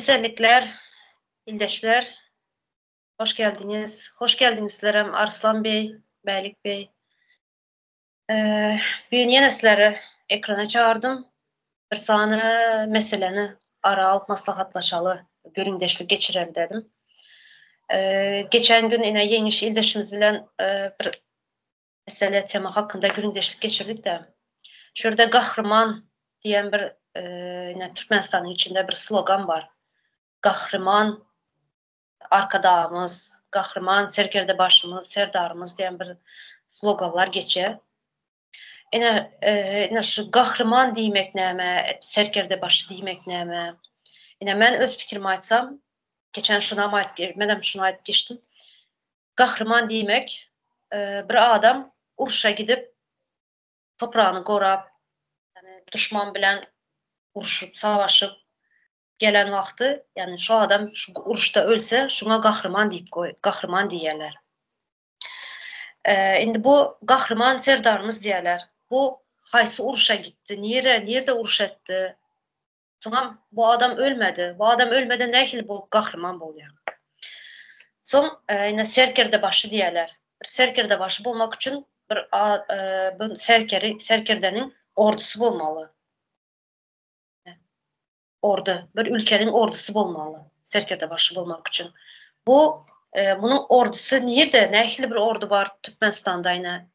Esenlikler, ildeşler, hoş geldiniz. Hoş geldiniz sizlere Arslan Bey, Beylik Bey. Bugün yine sizleri ekrana çağırdım. Bir sahne meseleni ara alıp maslahatlaşalı, göründeşlik geçirelim dedim. Geçen gün yine yeni ildeşimiz bilen bir mesele tema hakkında göründeşlik geçirdik de. Şurada kahraman diyen bir yine Türkmenistan'ın içinde bir slogan var. Kahraman arkadağımız, kahraman, serkerde başımız, serdarımız diyen bir sloganlar geçiyor. Yine şu kahraman demek neme, serkerde başı demek neme. Yine ben öz fikrimi aytsam, geçen şuna ait geçtim. Kahraman demek, bir adam uruşa gidip toprağını korap, yani düşman bilen uruşup, savaşıp gelen vakti, yani şu adam şu uruşta ölse, şuna kahraman deyip koy, kahraman diyorlar. Indi bu kahraman serdarımız diyorlar. Bu haysı uruşa gitti, nerede uruş etti? Sonra bu adam ölmedi. Bu adam ölmeden ne işli bu kahraman oluyor? Son yine serkerde başı diyorlar. Bir serkerde başı bulmak için bu serkerdenin ordusu olmalı. Bir ülkenin ordusu olmalı. Serkerde başı bulmak için. Bunun ordusu nerede? Ne işli bir ordu var Türkmenistan'da yine?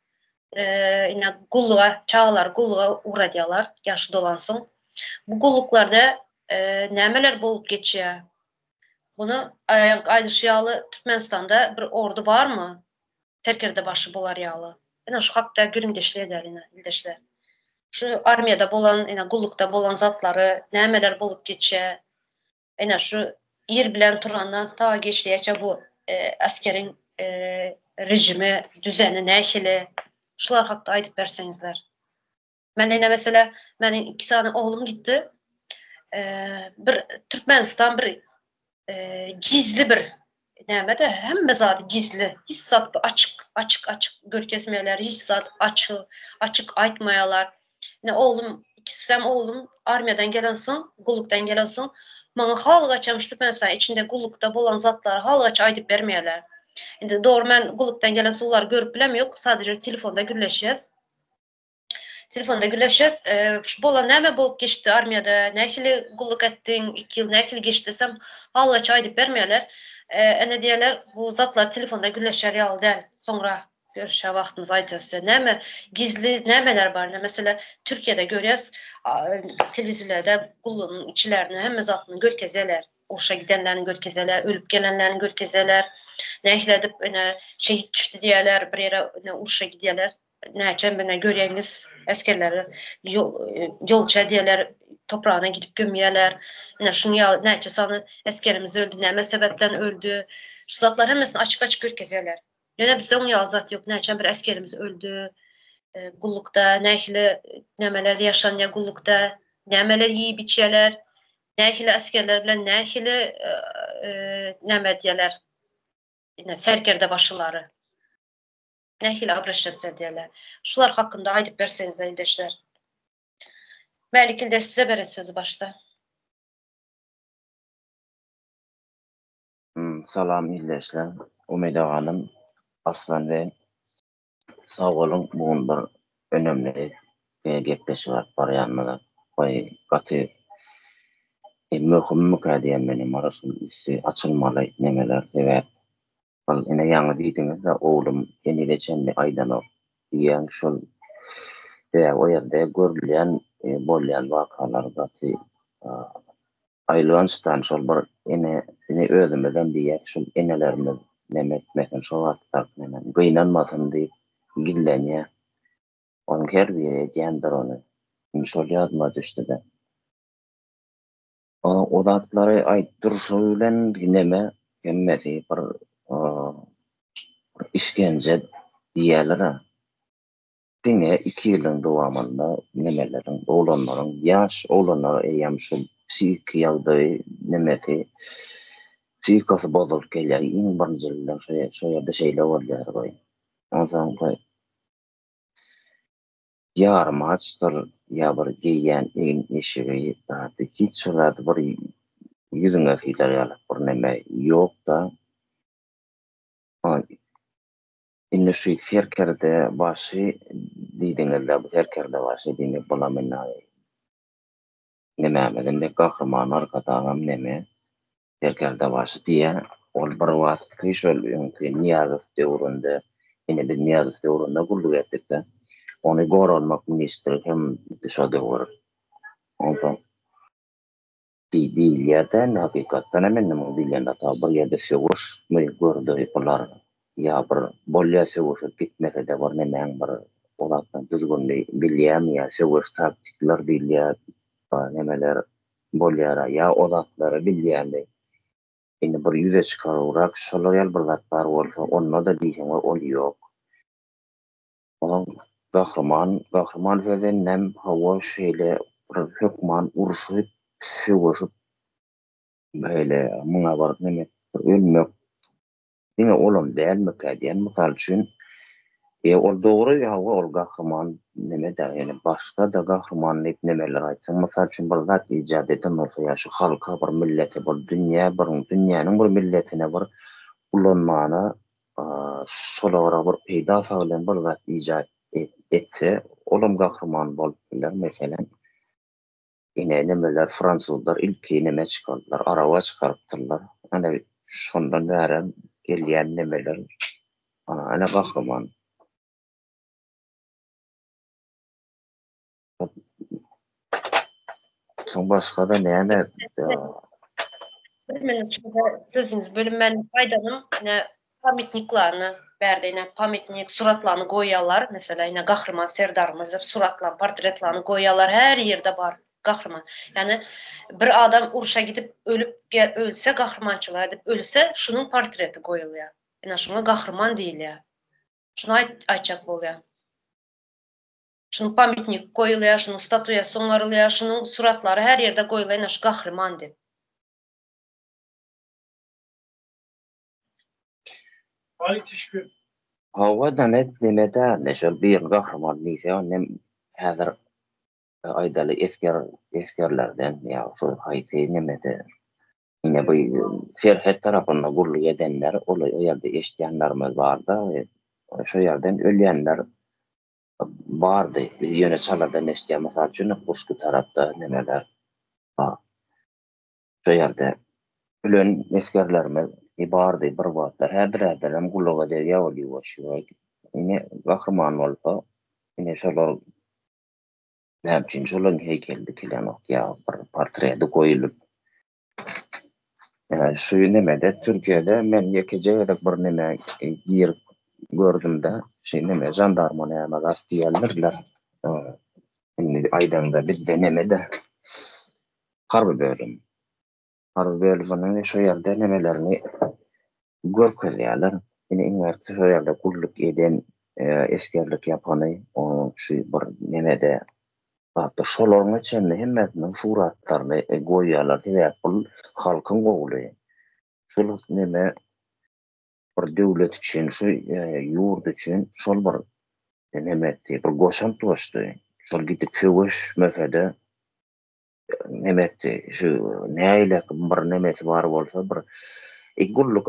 Yine qulluğa, çağlar qulluğa uğradılar yaşı dolan son. Bu qulluklarda nəmələr bolup geçiyor? Bunu ayrışyalı Türkmenistan'da bir ordu var mı? Terkerde başı bolar yalı. Yine şu hakta göründeşli eder ildeşler. Şu armiyada bolan, yine qullukta bolan zatları nəmələr bolup geçiyor? Yine şu yer bilen turandan ta geçleyece bu askerin rejimi, düzeni nəşili. Şular haqqında aytıp versənizlər. Mən yine mesela, benim 2 tane oğlum gitti. Bir Türkmenistan bir gizli bir nəmə de hem zaten gizli. Hiç zat açık görkezmeyeler, hiç zat açık aytmayalar. Yine oğlum armiyadan gelen son, qulluktan gelen son, bana halga çamış Türkmenistan içinde qullukta bolan zatlar halga aytıp vermeyeler. Şimdi doğru ben qulluktan gelen sonlar görüp bilem yok. Sadece telefonda gürleşeceğiz. Telefonda gürleşeceğiz. Şu bolan näme bolup geçti armiyada, nähili qulluk ettin, 2 yıl nähili geçti desem halga aytıp vermeyeler. Ne diyorlar? Bu zatlar telefonda gürleşer yalı değil. Sonra görüşe vaktimiz aytası. Näme gizli nämeler var? Mesela Türkiye'de görüyoruz televizyonlarda qullunun içlerini hem zatını görkezeler. Uruşa gidenlerini görkezeler, ölüp gelenlerini görkezeler. Nähili edip şehit düştü diyorlar, bir yere uruşa gidiyorlar. Näçen bana göreyiniz askerleri yolça diyorlar, toprağına gidip gömüyorlar. Yine şunu näçe sanı askerimiz öldü, näme sebepten öldü. Şu zatlar hemesini açık görkezeler. Yine bizde onun yazat yok. Näçen bir askerimiz öldü. Qullukda nähili nämeler yaşanıyor qullukda, nämeler yiyip içiyorlar. Nähili askerler bilen nähili näme diyorlar. Yine serkerde başıları. Nähili abraşatsa diyorlar. Şular hakkında aytıp verseniz ildeşler. Melik ildeş size beren sözü başta. Salam ildeşler. Umeda Hanım, Aslan ve sağ olun. Bugün bir önemli gepleşi var. Barayanmada katı mükadiyen benim arasında açılmalı nemeler ve yine yanı deydiniz de oğlum yeni geçen aydan ol diyen şol ve o yerde görülen bolyan vakalar katı aylığınçtan şol bir yine özümden diye şol enelerimiz nemetmekten şol atlar nemen gıynanmasın deyip gilleniye onun her bir gendir onu şol yazma düştü de o zatları aytdırışıyla dinleme hemmesi bir işkence diyeler. Dine 2 yılın devamında nemelerin, oğlanların, yaş oğlanları eyyamşıl psikiyaldığı nemeti psikası bozulup geliyor. İn barıncılılar şu yerde şeyler var. Ondan sonra yarım açtır ya bir giyen en eşiği hiç şurada bir yüzüne filar yalıp bir neme yok da inne şu serkerde başı diýdiňizde bu serkerde başı diýmek bolamyň neme de gahryman arkadaşam neme serkerde başı diýe ol bir wagt şol Niýazow döwründe ine biz Niýazow döwründe gulluk etdik de onu goranmak ministri hem şo döwür ondan diýilýärden hakykatdan hemen bilýän ata bir ýerde söwüş me gördü bular ya bir bolýa söwüşip gitmese de bir nemäň bir olatdan düzgün bilýän ya söwüş taktikler bilýär nemeler bolýar ya odatlary bilýär indi bir ýüze çykarak şolar ýal bir zatlar bolsa onda da diýsen ol ýok. Onuň gahryman sözden nem hawa şeýle bir hökman uruşyp söwüşip böyle muňa bar neme ölmek diňe olam dälmi diýen mysal üçin ol dogry ýa-da ol gahryman neme der ýani başga da gahrymanlyk nemeler aýtsa mysal üçin bir zat ijad eden bolsa ýa şu halka bir millete bir dünýäniň bir milletine bir ulanmany şolara bir peýda salylan bir zat ijad etse olam gahryman bolup biler meselen ine nemeler fransuzlar ilki neme çykardylar araba çykarypdyrlar ana şondan bäri gelýän nemeler ana gahryman. Soň başga da näme Bir minut sözünüz bölünmän aýdanım pamitniklaryny bärdine pamitnik suratlaryny goýýarlar mesela ine gahryman serdarymyz dep suratlaryny portretlaryny goýýarlar her ýerde bar gahryman ýani bir adam uruşa gidip ölse gahrymançylyk edip ölse şunun portreti goýulýar ine şuna gahryman diýilýär şunu aýtjak bolýar şunun pamitnik goýulýar şunun statuýasy oňarylýar şunun suratlary her ýerde goýulýar ine şu gahryman dip. Hawa da net nimede neşe bir gahryman diýse onem häzir aýdaly eskerlerden ýa şu haýsy nimede ine bu Ferhat tarapyndan gulluk edenler ol ýerde eşitýänlerimiz bar-da şo ýerden ölýänler bardy biz ýöne çaladan eşitýän mysal üçin Kuşky tarapda nemeler şo ýerde ölen eskerlerimiz bardy bir wagtlar häzir hem gulluk edýär ýa ine gahryman bolsa ine şolar näçin şolaryň heykeldi kilen ýa bir portreti goýulyp şu nemede Türkiýede men ýekeje bir neme ýer gördüm-de şeý neme jandarmana gast diýerler indi aýdanda bizde nemede harby bölümine şo ýerde nemelerini görkezýärler ine iňerki şo ýerde gulluk eden eskerlik ýapany şu bir nemede hatta şolaryň içinde hemmetiniň suratlaryny goýýarlar diýip bu halkyň gowly. Şol neme bir döwlet üçin, şu ýurt üçin şol bir nemeti bir goşan toşdy. Şol gidip köwüşmesede nemeti şu näýle bir nemeti bar bolsa bir gulluk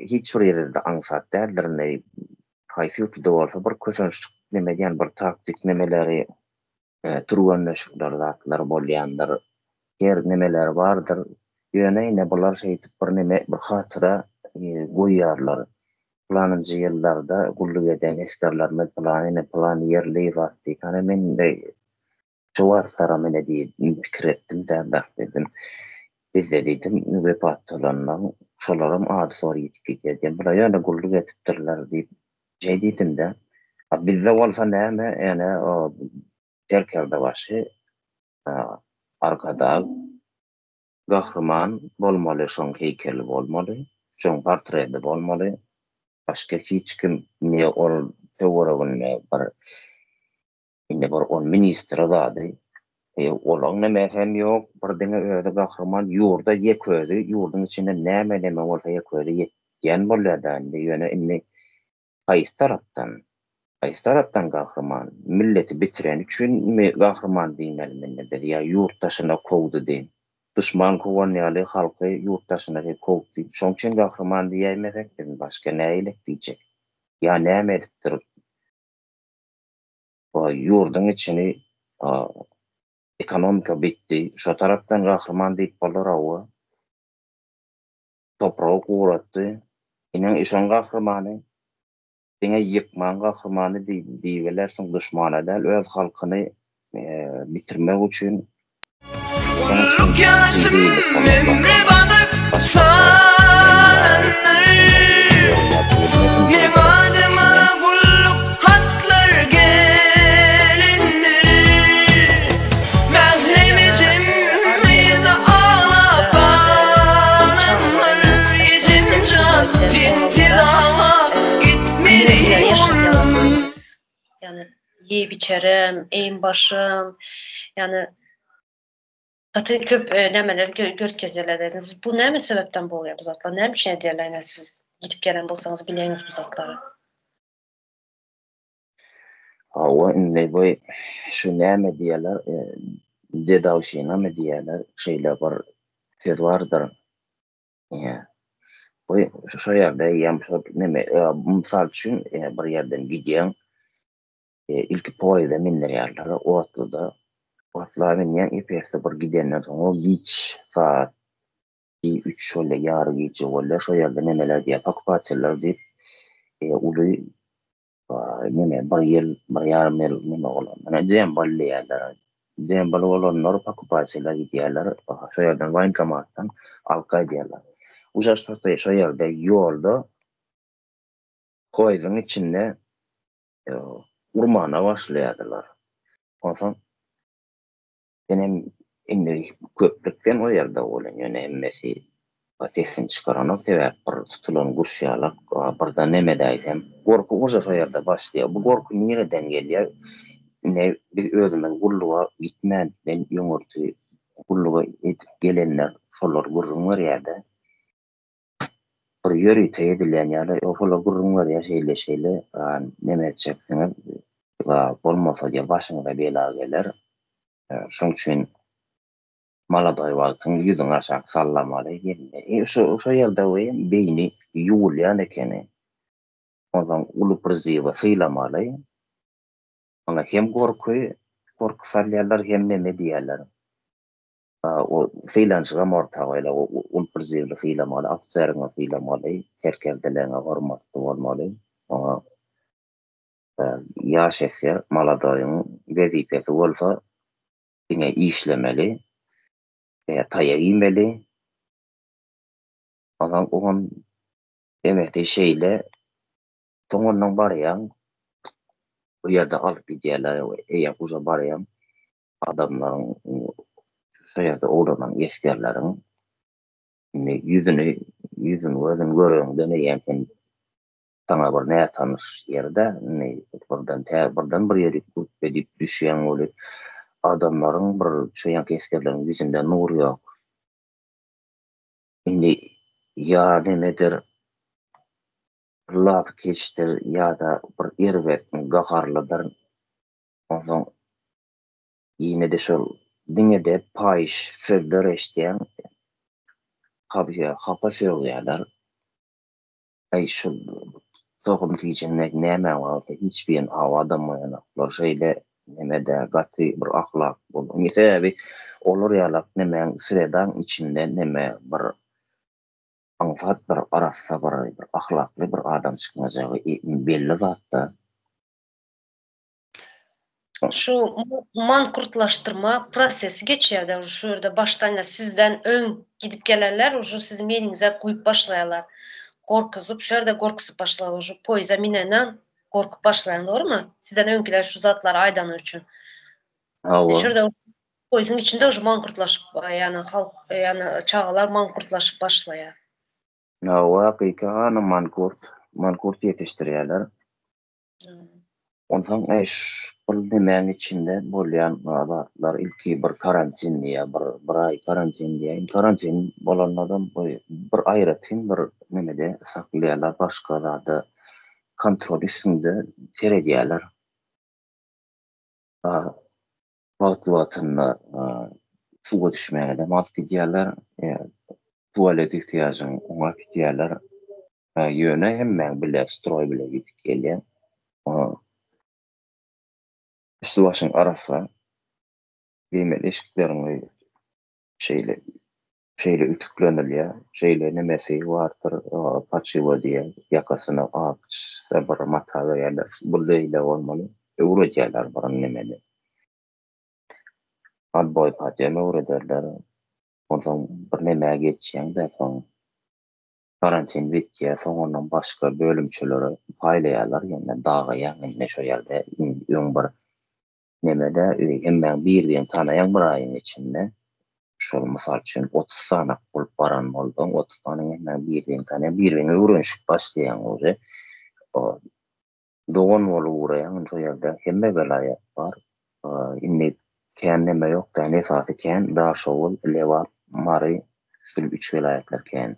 hiç bir ýerde aňsat däldirne haýsy ýurtda bolsa bir köşençlik neme diýen bir taktik nemeleri turganlaşyklar bolýandyr. Her nemeler bardyr. Ýöne bular şeýtip bir neme bir hatyra goýýarlar. Planynjy ýyllarda gulluk eden eskerlerimiz plan ýerli wagty kana men de şowar saramene diýip pikir etdim de dedim. Bizde diýdim wepatlanan şolaryň ady sory ýetip bular ýöne gulluk etipdirler diýip diýdim de. Bizde bolsa näme ýani o terkerde başı arkada gahryman bolmaly, şoň heykeli bolmaly, şoň portreti bolmaly. Başga hiç kim ne ol töweregine bir indi bir on ministri zady. Olaň näme hem ýok, birdiňe öýde gahryman ýurda ýeközi, ýurduň içinde näme bolsa ýeközi ýetýän bolýar-da ýöne inni Haýsy tarapdan gahryman milleti bitiren üçin mi gahryman diýmeli ýa ýurtdaşyna kowdy diýin. düşman kowanyaly halky ýurtdaşyna kowupdy. Şoň üçin gahryman diýmesek başga näýlik diýjek. Ya näme edipdir? O ýurdun içini ekonomika bitdi. Şo tarapdan gahryman diýip bolar awa. Topragy guratdy. Inen işon gahrymany, diňe ýykman gahrymany diýbeler soň düşmana däl öz halkyny bitirmek üçin Kulluk yaşım ömrü badık sananlar Men adıma kulluk hatlar gelinler Mehremicim mıydı ağlap ağlanlar Yecim can tintidama gitmeli yolum Yani yiyip içerim, eğim başım, yani katı köp nemeler görkezeler dediniz. Bu ne mi sebepten bu oluyor bu zatlar? Ne bir şey diyorlar siz gidip gelen bolsanız bileyiniz bu zatları? Awa indi bu şu näme diýerler? Dedawşyna mı diýerler? Şeýle bir söz bardyr. Bu şu ýerde ýa-da näme mysal üçin bir ýerden gidýän ilk poýda mindirýärler Otluda. Otlar menen epesde bir gidenden soň o giç saat 3 şöyle ýary giçe bolar. Şo ýerde nemeler diýip okupatsiýalar diýip uly neme bir ýyl bir ýarym ýyl neme bolan. Mana diýen bolýarlar. Diýen bolanlar okupatsiýalar gidýärler. Şo ýerden waýnkamatdan alka diýerler. Uzaştırda şo ýerde ýolda koýdyň içinde urmana başlaýardylar. Ondan benim indi köplükden o ýerde bolan ýöne emmesi ateşin çıkarana sebäp bir tutulan guşýalyk birden neme diýsem gorku o ýerde başlaýar. Bu gorku nereden gelýär? Ne bir özüme gulluğa gitmeden ýöňürti gulluğa edip gelenler şolar gurrunlar ýerde. Bir ýöri teýdilen ýa-da ofola gurrunlar ýaşaýle neme etjekdiňiz we bolmasa diýe başyňyza bela geler. Şoň üçin maladay wagtyň ýüzüň aşağı sallamaly geldi. Şo ýerde beýni ýuwulýan ekeni. Ondan uly priziwa syýlamaly. Ona hem gorku salýarlar hem neme diýerler. O syýlançyga mortagyla uly priziwa syýlamaly, afseryňe syýlamaly, terkevdelerine hormatly bolmaly. Ona ýaş eser maladaýyň wezipesi bolsa diňe işlemeli, taýa giymeli. Oňan demekde şeýle toňundan barýan bu ýerde alyp gidýärler, eýer uza barýan adamlaryň şu ýerde oglanan eskerleriň ýüzüni özün görüňden ýa-da sana bir näme tanış ýerde birden bir ýeri edip düşýän boly adamlaryň bir şu ýanky eskerleriň ýüzünde nur ýok. Indi ýa nemedir laf keçdir ýa-da bir erwet gaharlydyr. Ondan ýene-de şol diňede paýş sözler eşdiýän hapa söýýärler. Şu tohum tiýjinlik näme wagt hiç bir adam ýa-da şeýle nemede gaty bir ahlak bolýar. Näme olur ýalak neme sıradan içinde neme bir anfat bir arassa bir ahlakly bir adam çykmajagy belli zatda. Şu mankurtlaştırma prosesi geçýär. Şu ýerde başdan sizden öň gidip gelenler uşu sizin meniňize guýup başlaýarlar. Gorkuzyp şu ýerde gorkusyp başlaýar. Şu poýza minenen gorkup başlaýan, dogrymy? Sizden öňkiler şu zatlar aýdany üçin. Hawa. Şu ýerde poýzyň içinde uşu mankurtlaşyp ýani halk ýani çağalar mankurtlaşyp başlaýar. Hawa hakykaty mankurt ýetişdirýärler. Ondan bu demeň içinde bolýan wagtlar ilki bir karantin bir ay karantin bolanlardan bir aýratyn bir nemede saklaýarlar, başga zada kontrol üstünde seredýärler. Wagtynda suwa düşmäge de maddi diýerler, tuvalet ihtiyacın ona diýerler. Ýöne hemme bile stroy bile gidip gelýär. Üstü başyň arasa beýmeli eşiklerini şeyle ütüklenilýär. Şeyle nemesi vardır, paçywa diýer, ýakasyna bir mata berýärler. Bu leýle bolmaly. Öwredýärler bir nemeli. Adboy paçyma öwrederler. Ondan bir näme geçýän-de soň karantin bitýär, soň ondan başga bölümçilere paýlaýarlar, ýa-ni daga ýa-ni şo ýerde öň bir nemede hemme bir tanaýan bir aýyň içinde şol mysal üçin 30 sanak bolup baran boldum. 30 sanyň hemme bir tane bir-birine öwrenşik başlaýan boldy. Dogan bolup uğrayan şo ýerde hemme belaýat bar. Indi kän neme ýok da nesasy kän Daşowul, Lewat, Mary, şu 3 vilayetler kän.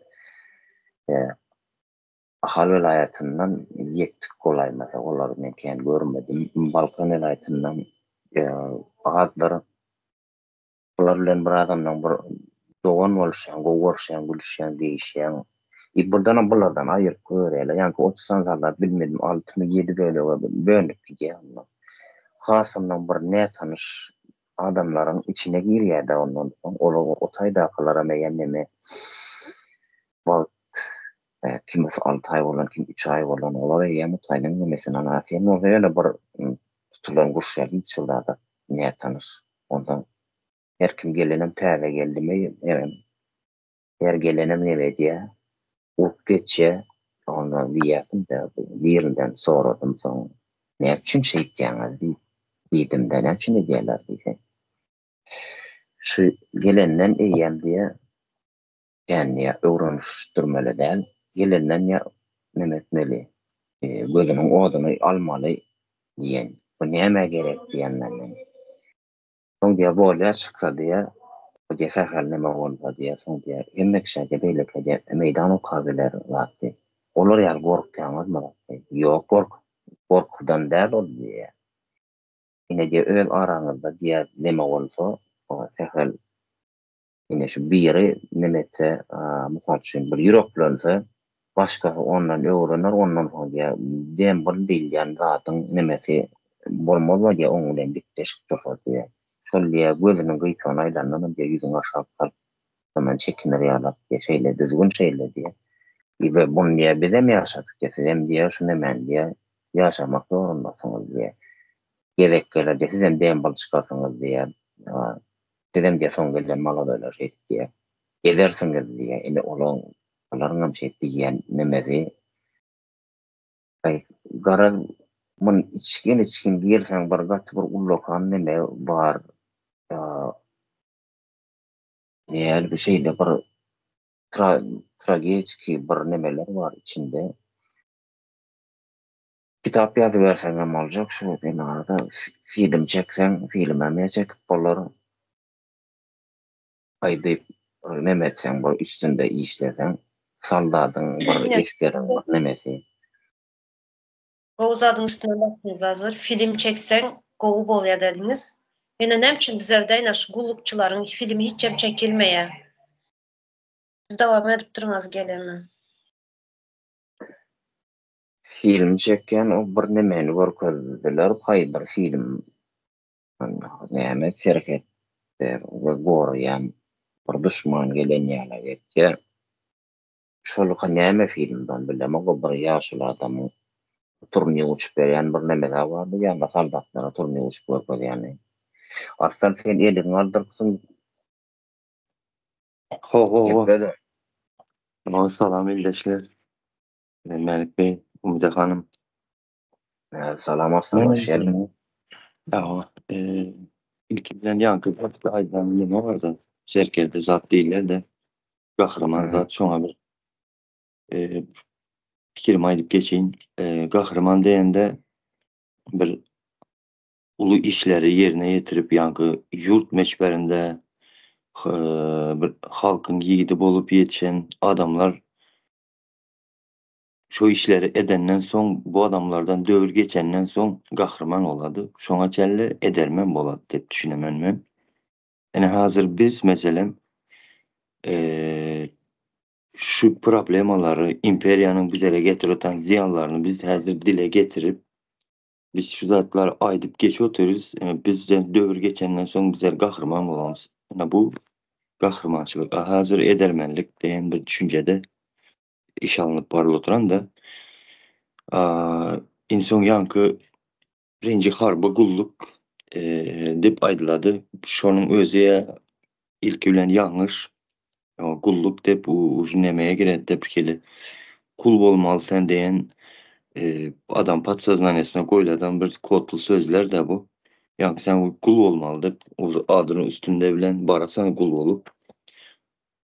Ahal vilayetinden yektik golaýmasa olary men kän görmedim. Balkan vilayetinden ağatlar bular bilen bir adamdan bir dogan bolşan, gowurşan, gülşan, diýişýän. Burdan bulardan aýyryp görýärler. Ýani 30 sanlar bilmedim 6-7 böyle bölüp gidýär. Hasymdan bir ne tanış adamlaryň içine girýär de ondan olar o taýdaklara meýenneme bal kimisi 6 ay bolan, kim 3 ay bolan olar ýa-ni taýdan nemesine nafiýen öyle bir tutulan gurşýar içilerde ne tanış. Ondan her kim gelenem täze geldimi, her gelenem nebe diýär. Urup geçýär. Ondan diýätim de birinden soradym soň. Ne üçin şeýtýäňiz diýdim de ne üçin diýerler diýse. Şu gelenden eýem diýe ýani öwrenişdirmeli däl. Gelenden ýa neme etmeli. Gözüniň oduny almaly diýen. Bu näme gerek diýenler. Soň diýe bolýar çyksa diýe bu gefähel neme bolsa diýe soň diýe emmek şäke beýleke diýe meýdan okabeler wagty. Olar ýa gorkýanmyzmy? Ýok, gorkudan däl ol diýe. Ine diýe öz araňyzda diýe neme bolsa, o sehel ine şu biri nemetse mysal üçin bir ýüreklense başga ondan öwrenir, ondan soň diýe dem bir dilýän zatyň nemesi bolmaz diýe oň bilen dikleşip durýar diýe. Şol diýe gözüniň gyýtany aýlandan diýe ýüzüň aşağı salyp hemen çekinir ýalar diýe şeýle düzgün şeýle diýe. Ibe bunu diýe bizem ýaşadyk diýe, diýe şunu men diýe ýaşamak zorundasyňyz diýe. Gerek geler diýe sizem dem bol çykarsyňyz diýe. Dedem diýe soň gelden mala böyle şey diýe. Edersiňiz diýe. Ine olaryň şey diýen nemesi. Garaz mun içkin girsen bir gat bir ullokan neme bar. Ýa-ni bir şeýle bir tragik bir nemeler var içinde. Kitap ýazyp bersen hem boljak şu benada film çeksen filmeme çekip bolar. Aýdyp neme etsen bu içinde işlesen saldadyň bir eskerin bir nemesi. Rozadyň üstüne bastınız hazır. Film çeksen gowy bolýar dediňiz. Mene näme üçin bizlerde ýa-ni gullukçylaryň filmi hiç çekilmeýär. Siz dowam edip durňaz gelemi. Film çeken o bir nemeni görkezdiler, haýdyr film. Näme şerket gorýan bir düşman gelen ýala geçýär. Şolka näme filmden bilem, o bir ýaşly adamyň turny uçup berýän bir neme bardy, ýa-ni saldatlara turny uçup berýän. Arslan sen eliň aldyrsyň. Ho. Salam ildeşler. Melik Bey, Umide Hanım. Salam aslan, hoş geldin. İlkimden yankı başta aydan yine vardı. Serkelde zat değiller de Gahraman zat şoňa bir pikirimi aýdyp geçeýin. Gahraman diýende bir ulu işleri yerine getirip yankı yurt meçberinde bir halkın yiğidi bolup yetişen adamlar şu işleri edenden soň bu adamlardan dövül geçenden soň gahraman olady. Şoňa çelle edermen bolady dep düşünemen men. Yani hazır biz mesela şu problemaları, imperiyanın bizlere getiren ziyanlarını biz hazır dile getirip biz şu zatlar aydıp geç otururuz. Bizden dövür geçenden sonra bizler kahraman olamız. Yani bu kahramançılık, hazır edermenlik diyen bir düşüncede iş alınıp oturan da insan yankı birinci harba gulluk dip aydıladı. Şonun özüye ilk bilen yanlış. Gulluk dep nemeye girer dep keli. Kul bolmalı sen diyen adam patsaznanesine koyladan bir kodlu sözler de bu. Yani sen kul olmalı dep adının üstünde bilen barasan kul olup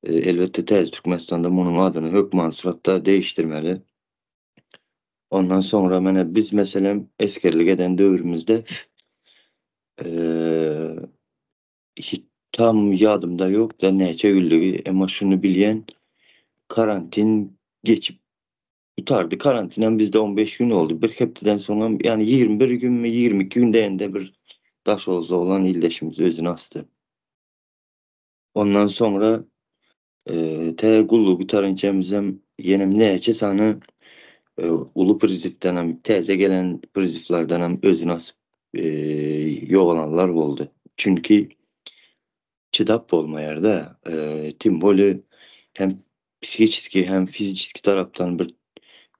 elbette tez Türkmenistan'da bunun adını Hökman suratta değiştirmeli. Ondan sonra mene biz mesela eskerlik eden dövrümüzde hiç tam yadımda yok da neçe güllüğü ama şunu bilen karantin geçip tutardı. Karantinen bizde 15 gün oldu. Bir heptiden sonra yani 21 gün mü 22 günde ende bir daş olsa olan ildeşimiz özünü astı. Ondan sonra te gullu gutarınçemizem yenim neçe sana ulu priziften hem teze gelen priziflerden hem özünü asıp yoğalanlar oldu. Çünkü çıdap olmayar da tim böyle hem psikik hem fizik taraftan bir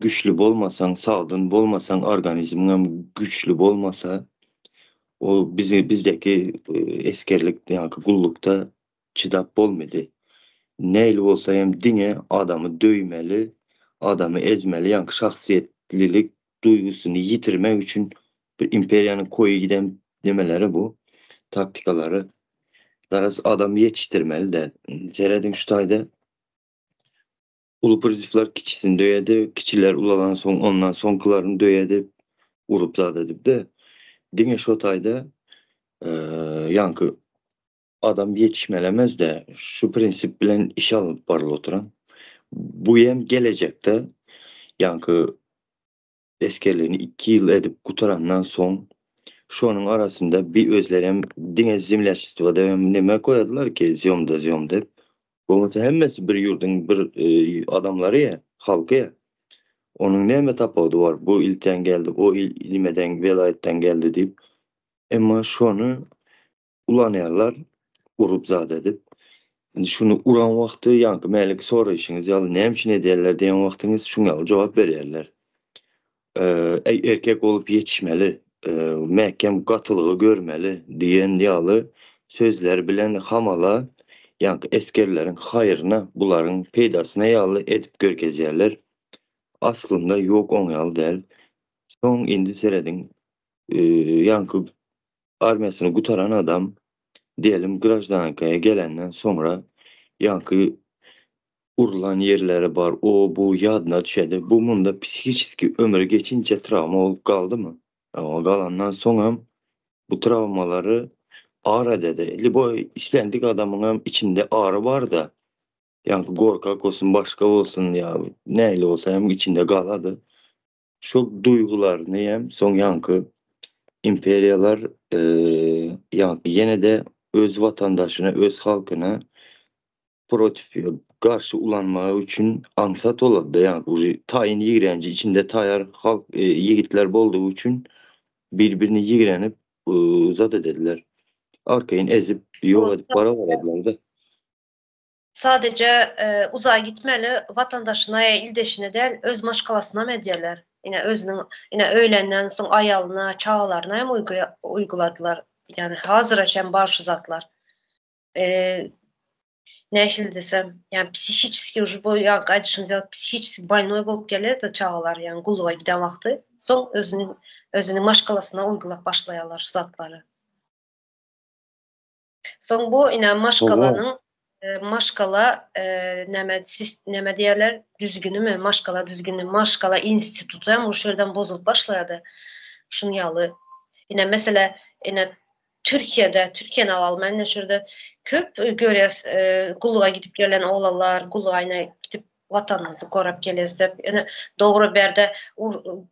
güçlü bolmasan, sağlığın bolmasan, organizmin güçlü bolmasa o bizdeki eskerlik yani kullukta çıdap bolmadı. Neyle olsa hem dine adamı döymeli, adamı ezmeli, yani şahsiyetlilik duygusunu yitirmek için bir imperiyanın koyu giden demeleri bu. Taktikaları. Daraz adam yetiştirmeli de. Ceredin şu tayda ulu prizifler kiçisini döyedi, kiçiler ulalan son ondan son kılarını döyedi, urup zat edip de. Dine şu tayda yankı adam yetişmelemez de şu prensip bilen iş alıp barıl oturan. Bu yem gelecekte yankı eskerlerini 2 yıl edip kutarandan son şu anın arasında bir özlerem dine zimleşti ve neme koyadılar ki ziyomda. Bu hemmesi bir yurdun bir adamları ya, halkı ya. Onun neme tapadı var. Bu ilten geldi, o ilmeden, velayetten geldi deyip. Ama şu anı ulanayarlar, urup zat edip. Şimdi şunu uran vakti yankı melik sonra işiniz yalı ne için ederler diyen vaktiniz şuna cevap verirler. Erkek olup yetişmeli, mehkem katılığı görmeli diyen yalı sözler bilen hamala yankı eskerlerin hayırına buların peydasına yalı edip görkezerler. Aslında yok on yalı değil. Son indi seredin yankı armiyasını kutaran adam diyelim Grajdankaya gelenden sonra yankı urulan yerleri var. O bu yadına düşedi. Bu bunda psikik ömür geçince travma olup kaldı mı? Ama kalandan sonra bu travmaları ağrı dedi. Libo istendik adamın içinde ağrı var da yani korkak olsun başka olsun ya neyle olsa hem içinde kaladı. Şu duygular neyem son yankı imperiyalar yankı yine de öz vatandaşına öz halkına protifiye karşı ulanmağı için ansat oladı yani tayin yiğrenci içinde tayar halk yiğitler olduğu için birbirini yiğrenip zat dediler. Arkayın ezip yok edip para verdiler de. Sadece uzağa gitmeli vatandaşına, ildeşine değil, öz maşkalasına medyalar. Yine özünün, yine öğlenden son ayalına, çağlarına hem uyguladılar. Yani hazır eşen barşı zatlar. Ne şil desem, yani psihiçski ucu bu ya kaydışınız ya psihiçski balnoy bolup gelir de çağlar yani gulluğa giden vakti son özünün maşkalasına uygulap başlayalar şu zatları. Son bu yine maşkalanın maşkala neme diyorlar düzgünü mü maşkala düzgünü maşkala institutu hem bu şuradan bozulup başladı şunu yalı yine mesela yine Türkiye'nin alalım ben şurada köp görüyoruz gulluğa gidip gelen oğlanlar gulluğa yine gidip vatanınızı korap gelesiz dep. Yani doğru berde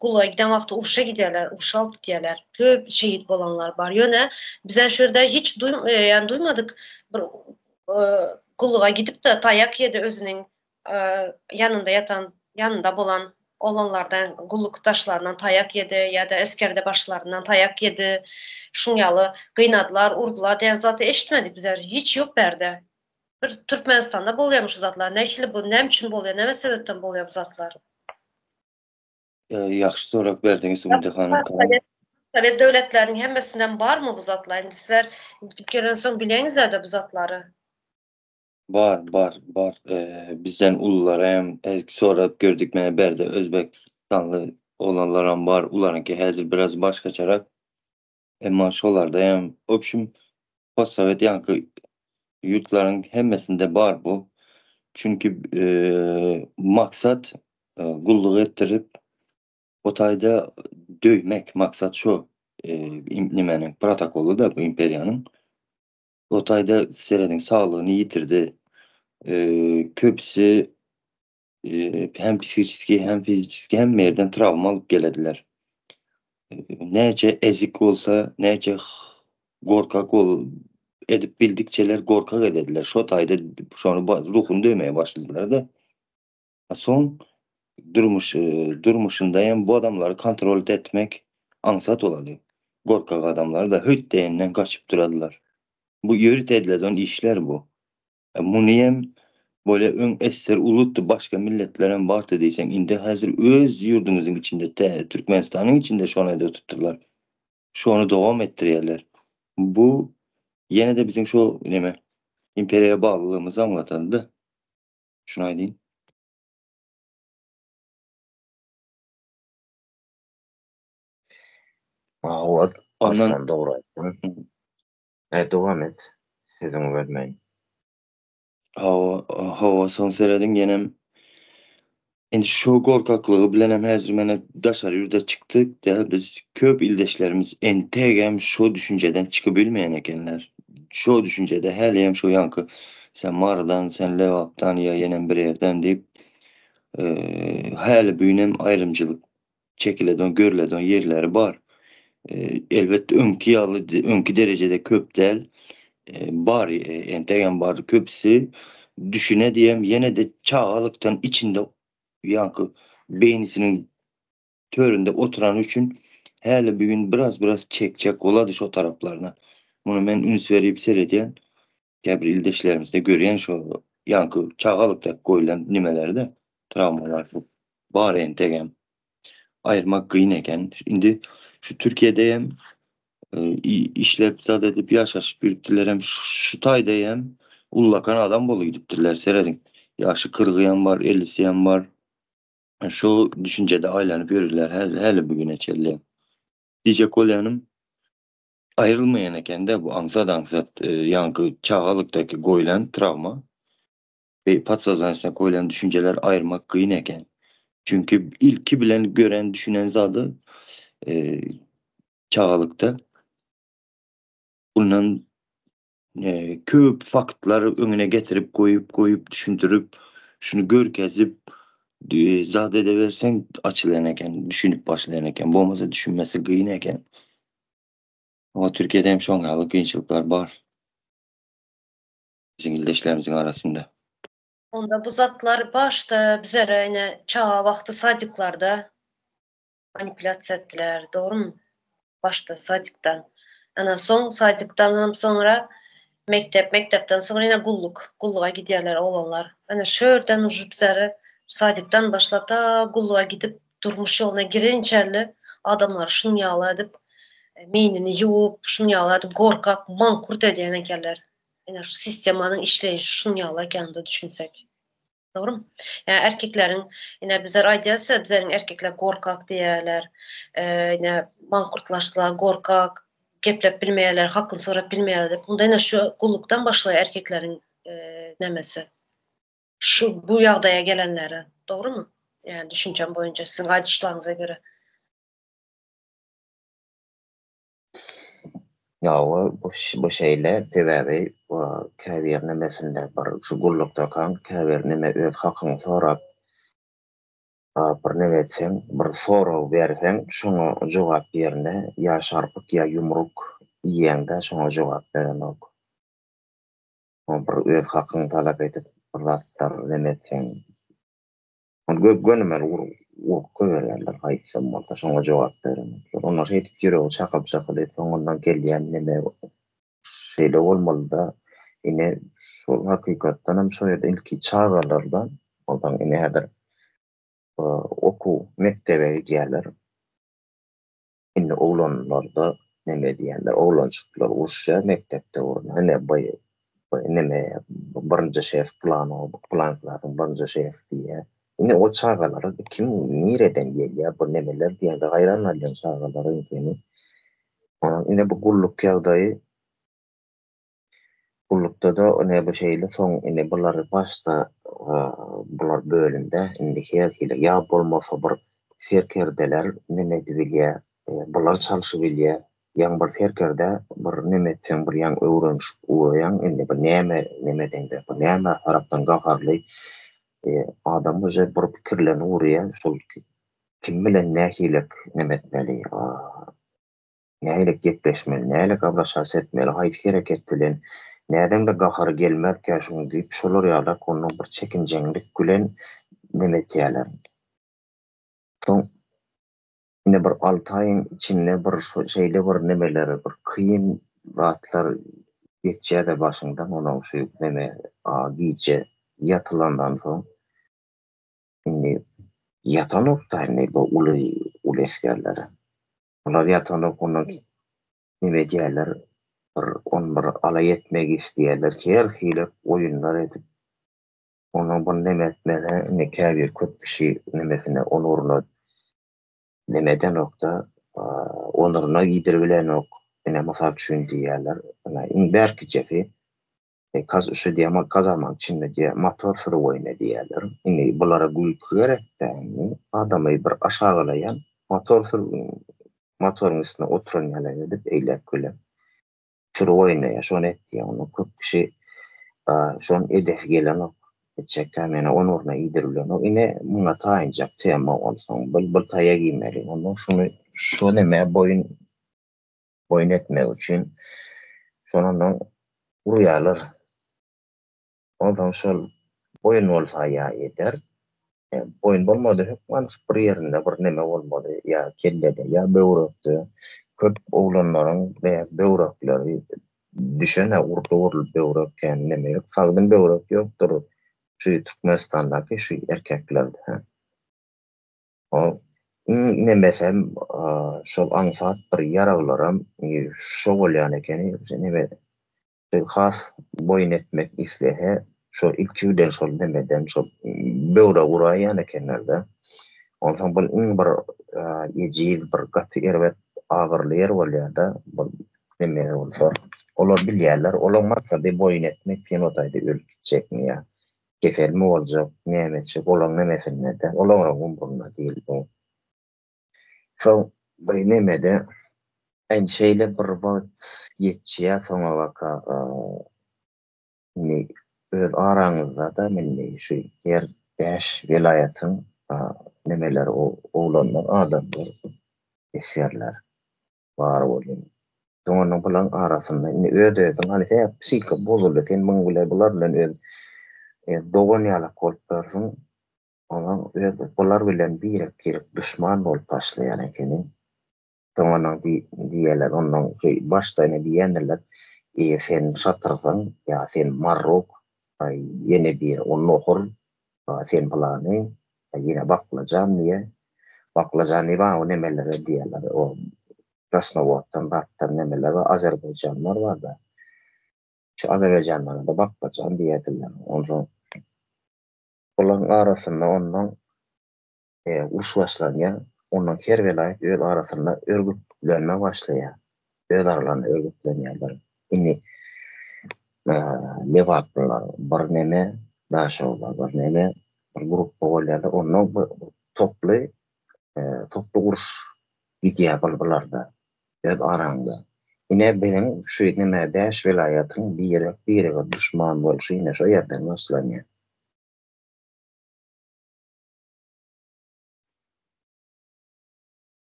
Gulluğa giden vaqtı Uruşa giderler, Uruşa alıp giderler. Köp şehit bolanlar var. Yöne bize şurada hiç yani duymadık. Bir, Gulluğa gidip de tayak yedi özünün yanında yatan, yanında bolan olanlardan, gulluk taşlarından tayak yedi ya da eskerde başlarından tayak yedi. Şunyalı kıynadılar, urdular. Yani zaten eşitmedik bizler. Hiç yok berde. Bir Türkmenistan'da bolyamış zatlar. Ne işli bu, ne için bolya, ne sebepten bolya bu zatlar? Yaxşı sorak berdiniz Ya, Ümide hanım. Sovet devletlerinin hemmesinden var mı bu zatlar? Yani sizler gören son bileyinizler de bu zatları. Var. Bizden ululara hem sonra gördük mene berde Özbekistanlı olanlar var. Ularınki hazır biraz baş kaçarak. Emma şolarda hem opşum postsovet yankı yurtların hemmesinde var bu. Çünkü maksat gulluk ettirip otayda döymek maksat şu nimenin protokolü da bu imperiyanın otayda serenin sağlığını yitirdi. Köpsi hem psikolojik hem fizik hem yerden travma alıp gelediler. Nece ezik olsa nece korkak edip bildikçeler korkak edediler. Şu tayda sonra ruhunu dövmeye başladılar da son durmuşundayım bu adamları kontrol etmek ansat oladı. Korkak adamlar da höt değeninden kaçıp duradılar. Bu yörü edilen işler bu. Muniyem böyle ön eser uluttu başka milletlerin var dediysen indi hazır öz yurdumuzun içinde Türkmenistan'ın içinde şu an da tutturlar. Şu anı devam ettiriyorlar. Bu yine de bizim şu neme imperiye bağlılığımızı anlatandı. Şuna diyeyim. O Ondan Arslan doğru aytdın. Devam et. Sözünü vermeyin. hava son seredin yenem indi şu korkaklığı bilen hem hazır mene daşar yurda çıktık da biz köp ildeşlerimiz entegem şu düşünceden çıkabilmeyen ekenler. Şu düşüncede heleyem şu yankı sen mağaradan sen levaptan ya yenen bir yerden deyip hali büyünem ayrımcılık çekiledon görüledon yerleri var. Elbette önkü derecede köp del var entegem var köpsi düşüne diyem yine de çağalıktan içinde yankı beynisinin töründe oturan için hele bir gün biraz çekecek oladı şu taraflarına. Bunu ben ünüs verip seyrediyen Gebri ildeşlerimizde göreyen şu yankı çağalıkta koyulan nimelerde travmalar var entegem ayırmak kıyın eken. Şimdi şu Türkiye'de hem işlep zat edip yaşaş büyüttüler hem şu tayda hem ullakan adam bolu gidiptirler seredin. Yaşı kırgıyan var, ellisiyen var. Şu düşüncede aylanıp yürürler. Hele bugüne çelli. Diyecek olayanım ayrılmayan eken de bu ansat yankı çağalıktaki koyulan travma ve patsazanısına koyulan düşünceler ayırmak kıyın eken. Çünkü ilki bilen gören düşünen zadı çağalıkta bundan köp faktları önüne getirip koyup düşündürüp şunu gör kezip zat edeversen açılayan eken, düşünüp başlayan eken, bu olmasa düşünmesi kıyın eken. Ama Türkiye'de hem şu an kıyınçılıklar var. Bizim ildeşlerimizin arasında. Onda bu zatlar başta bize yine çağ vakti sadıklarda manipülasyon ettiler. Doğru mu? Başta sadıktan. Ana son sadıktan sonra mektepten sonra yine gulluğa gidiyorlar oğlanlar. Hani şöyle ucu bize sadıktan başlap da gulluğa gidip durmuş yoluna girinçerli adamlar şunu yağla edip meynini yuvup şunu yağla edip korkak mankurt ediyen ekerler. Yani şu sistemanın işleyişi şunu yağla kendinde düşünsek. Doğru mu? Yani erkeklerin yine bizler aydiyası bizlerin erkekler korkak diyorlar. Yine mankurtlaştılar korkak. Geplep bilmeyeler, hakkını sorap bilmeyeler. Bunda yine şu kulluktan başlıyor erkeklerin nemesi. Şu bu yağdaya gelenlere. Doğru mu? Yani düşüncem boyunca sizin aydışlarınıza göre. Ya bu şeyle sebebi käbir nemesinde bir şu gullukda kan käbir neme öz hakyny sorap bir neme etsen bir soraw bersen şoňa jogap berne ya şarpyk ya yumruk iýende şoňa jogap berenok. O bir öz hakyny talap edip bir zatlar neme etsen gönümel uruk koýarlar haýsam bolsa şoňa jogap berenok. Onlar etip ýüregi çakyp etip ondan gelýän neme şeyle olmalı da yine şu hakikaten hem şöyle ilki çağlardan oradan yine her oku mektebe giderler. Yine oğlanlarda ne diyenler oğlancıklar urşa mektepte orada ne bayı ne birinci şef planların birinci şef diye. Yine o çağları kim nereden geliyor bu nemeler diye de hayran alıyorum çağların yine. Yine bu gulluk yağdayı Kullukda da ne bu şeyle son ine bular başta bular bölümde indi hile ya bolmasa bir ferkerdeler neme diye bular çalışıp bilye yan bir ferkerde bir neme sen bir yan öğrenmiş uyan indi bir neme dende bu neme taraftan gaharlı adam bu bir fikirlerini uğrayan sol kim bilen ne hilik nemetmeli nähilek gepleşmeli, nähilek abraşas etmeli, haýsy hereket bilen, näden de gahar gelmerkä şunu diýip şolar ýaly konuň bir çekinjeňlik bilen neme etýärler. Soň ine bir 6 aýyň içinde bir şeýle bir nemeleri, bir kıyın zatlar geçýär başyňdan onuň şu neme giýje ýatylandan soň indi ýatanokda bu uly eskerleri. Olar ýatanok onuň nime diýerler bir alay etmek isteýärler her hile oýunlar edip onuň bu neme etmene ne käbir köp kişi nemesine onuruna nemeden nokta onuruna gidirbilen ok ene masal üçin diýerler berki jefi kaz üçe diýe kazarmak içinde diýe motor sürü oýna diýerler indi bulara gülk gerekden adamy bir aşagılayan motorun üstüne oturan ýaly edip eýlep gülep sürü oýnaýa şonu etdi onu köp kişi şon edef gelen ok etjekler meni onuruna gidirbilen ok ine muňa taýynjak tema bolsaň bir taýa giýmeli onu şunu neme boyun etmek üçin şonundan urýarlar ondan şol boyun bolsa ýa eder boyun bolmady hükman bir ýerinde bir neme bolmady ýa kellede ýa böwrekde köp oglanlaryň we böwrekleri düşene urdu böwrek neme ýok sagdyn böwrek ýokdur şu Türkmenistandaky şu erkeklerde o nemesem şol aňsat bir ýaraglaram şo bolýan ekeni neme has boyun etmek islehe şo ilkiden şol nemeden şol böwrek uraýan ekenlerde ondan bir ýejiz bir gaty erbet agyrly yer bolýar-da neme bolsa olar bilýärler olar maksady boyun etmek fenotaýda ölüp gitjekmi ýa keselmi boljak nämeçe bolan nemesinde de olar umurunda diýil bu şol bir nemede en şeyle bir wagt geçýär soňa waka ne öz araňyzda da mende şu yer 5 vilayatyň nemeler oglanlar adamlar esýärler bar bolýan. Soňra bulan arasynda öýdüň halisä psika bozuldy ken muň bilen bular bilen dogan ýalak bolup barsyň ona bular bilen birek düşman bolup başlaýan ekeni. Soňra diýerler ondan başda ne diýenler sen satyrsaň ýa sen marrok ýene bir onuhur sen bulany ýene baklajan diye baklajany ba o nemelere diýerler o Krasnovoddan battan nemeler var Azerbaycanlar var da şu Azerbaycanlarda da baklajan diýerler ondan bulan arasynda ondan uş başlanýar ondan her velayet öz arasynda örgütlenme başlaýar öz aralarynda örgütlenýärler inni Levatlar bir neme daşolar bir neme bir grup bolýar ondan toplu uruş gidiyor bulbularda öz araňda Yine benim şu nime 5 vilayetın biri düşman bolşy yine şu yerden başlanýar.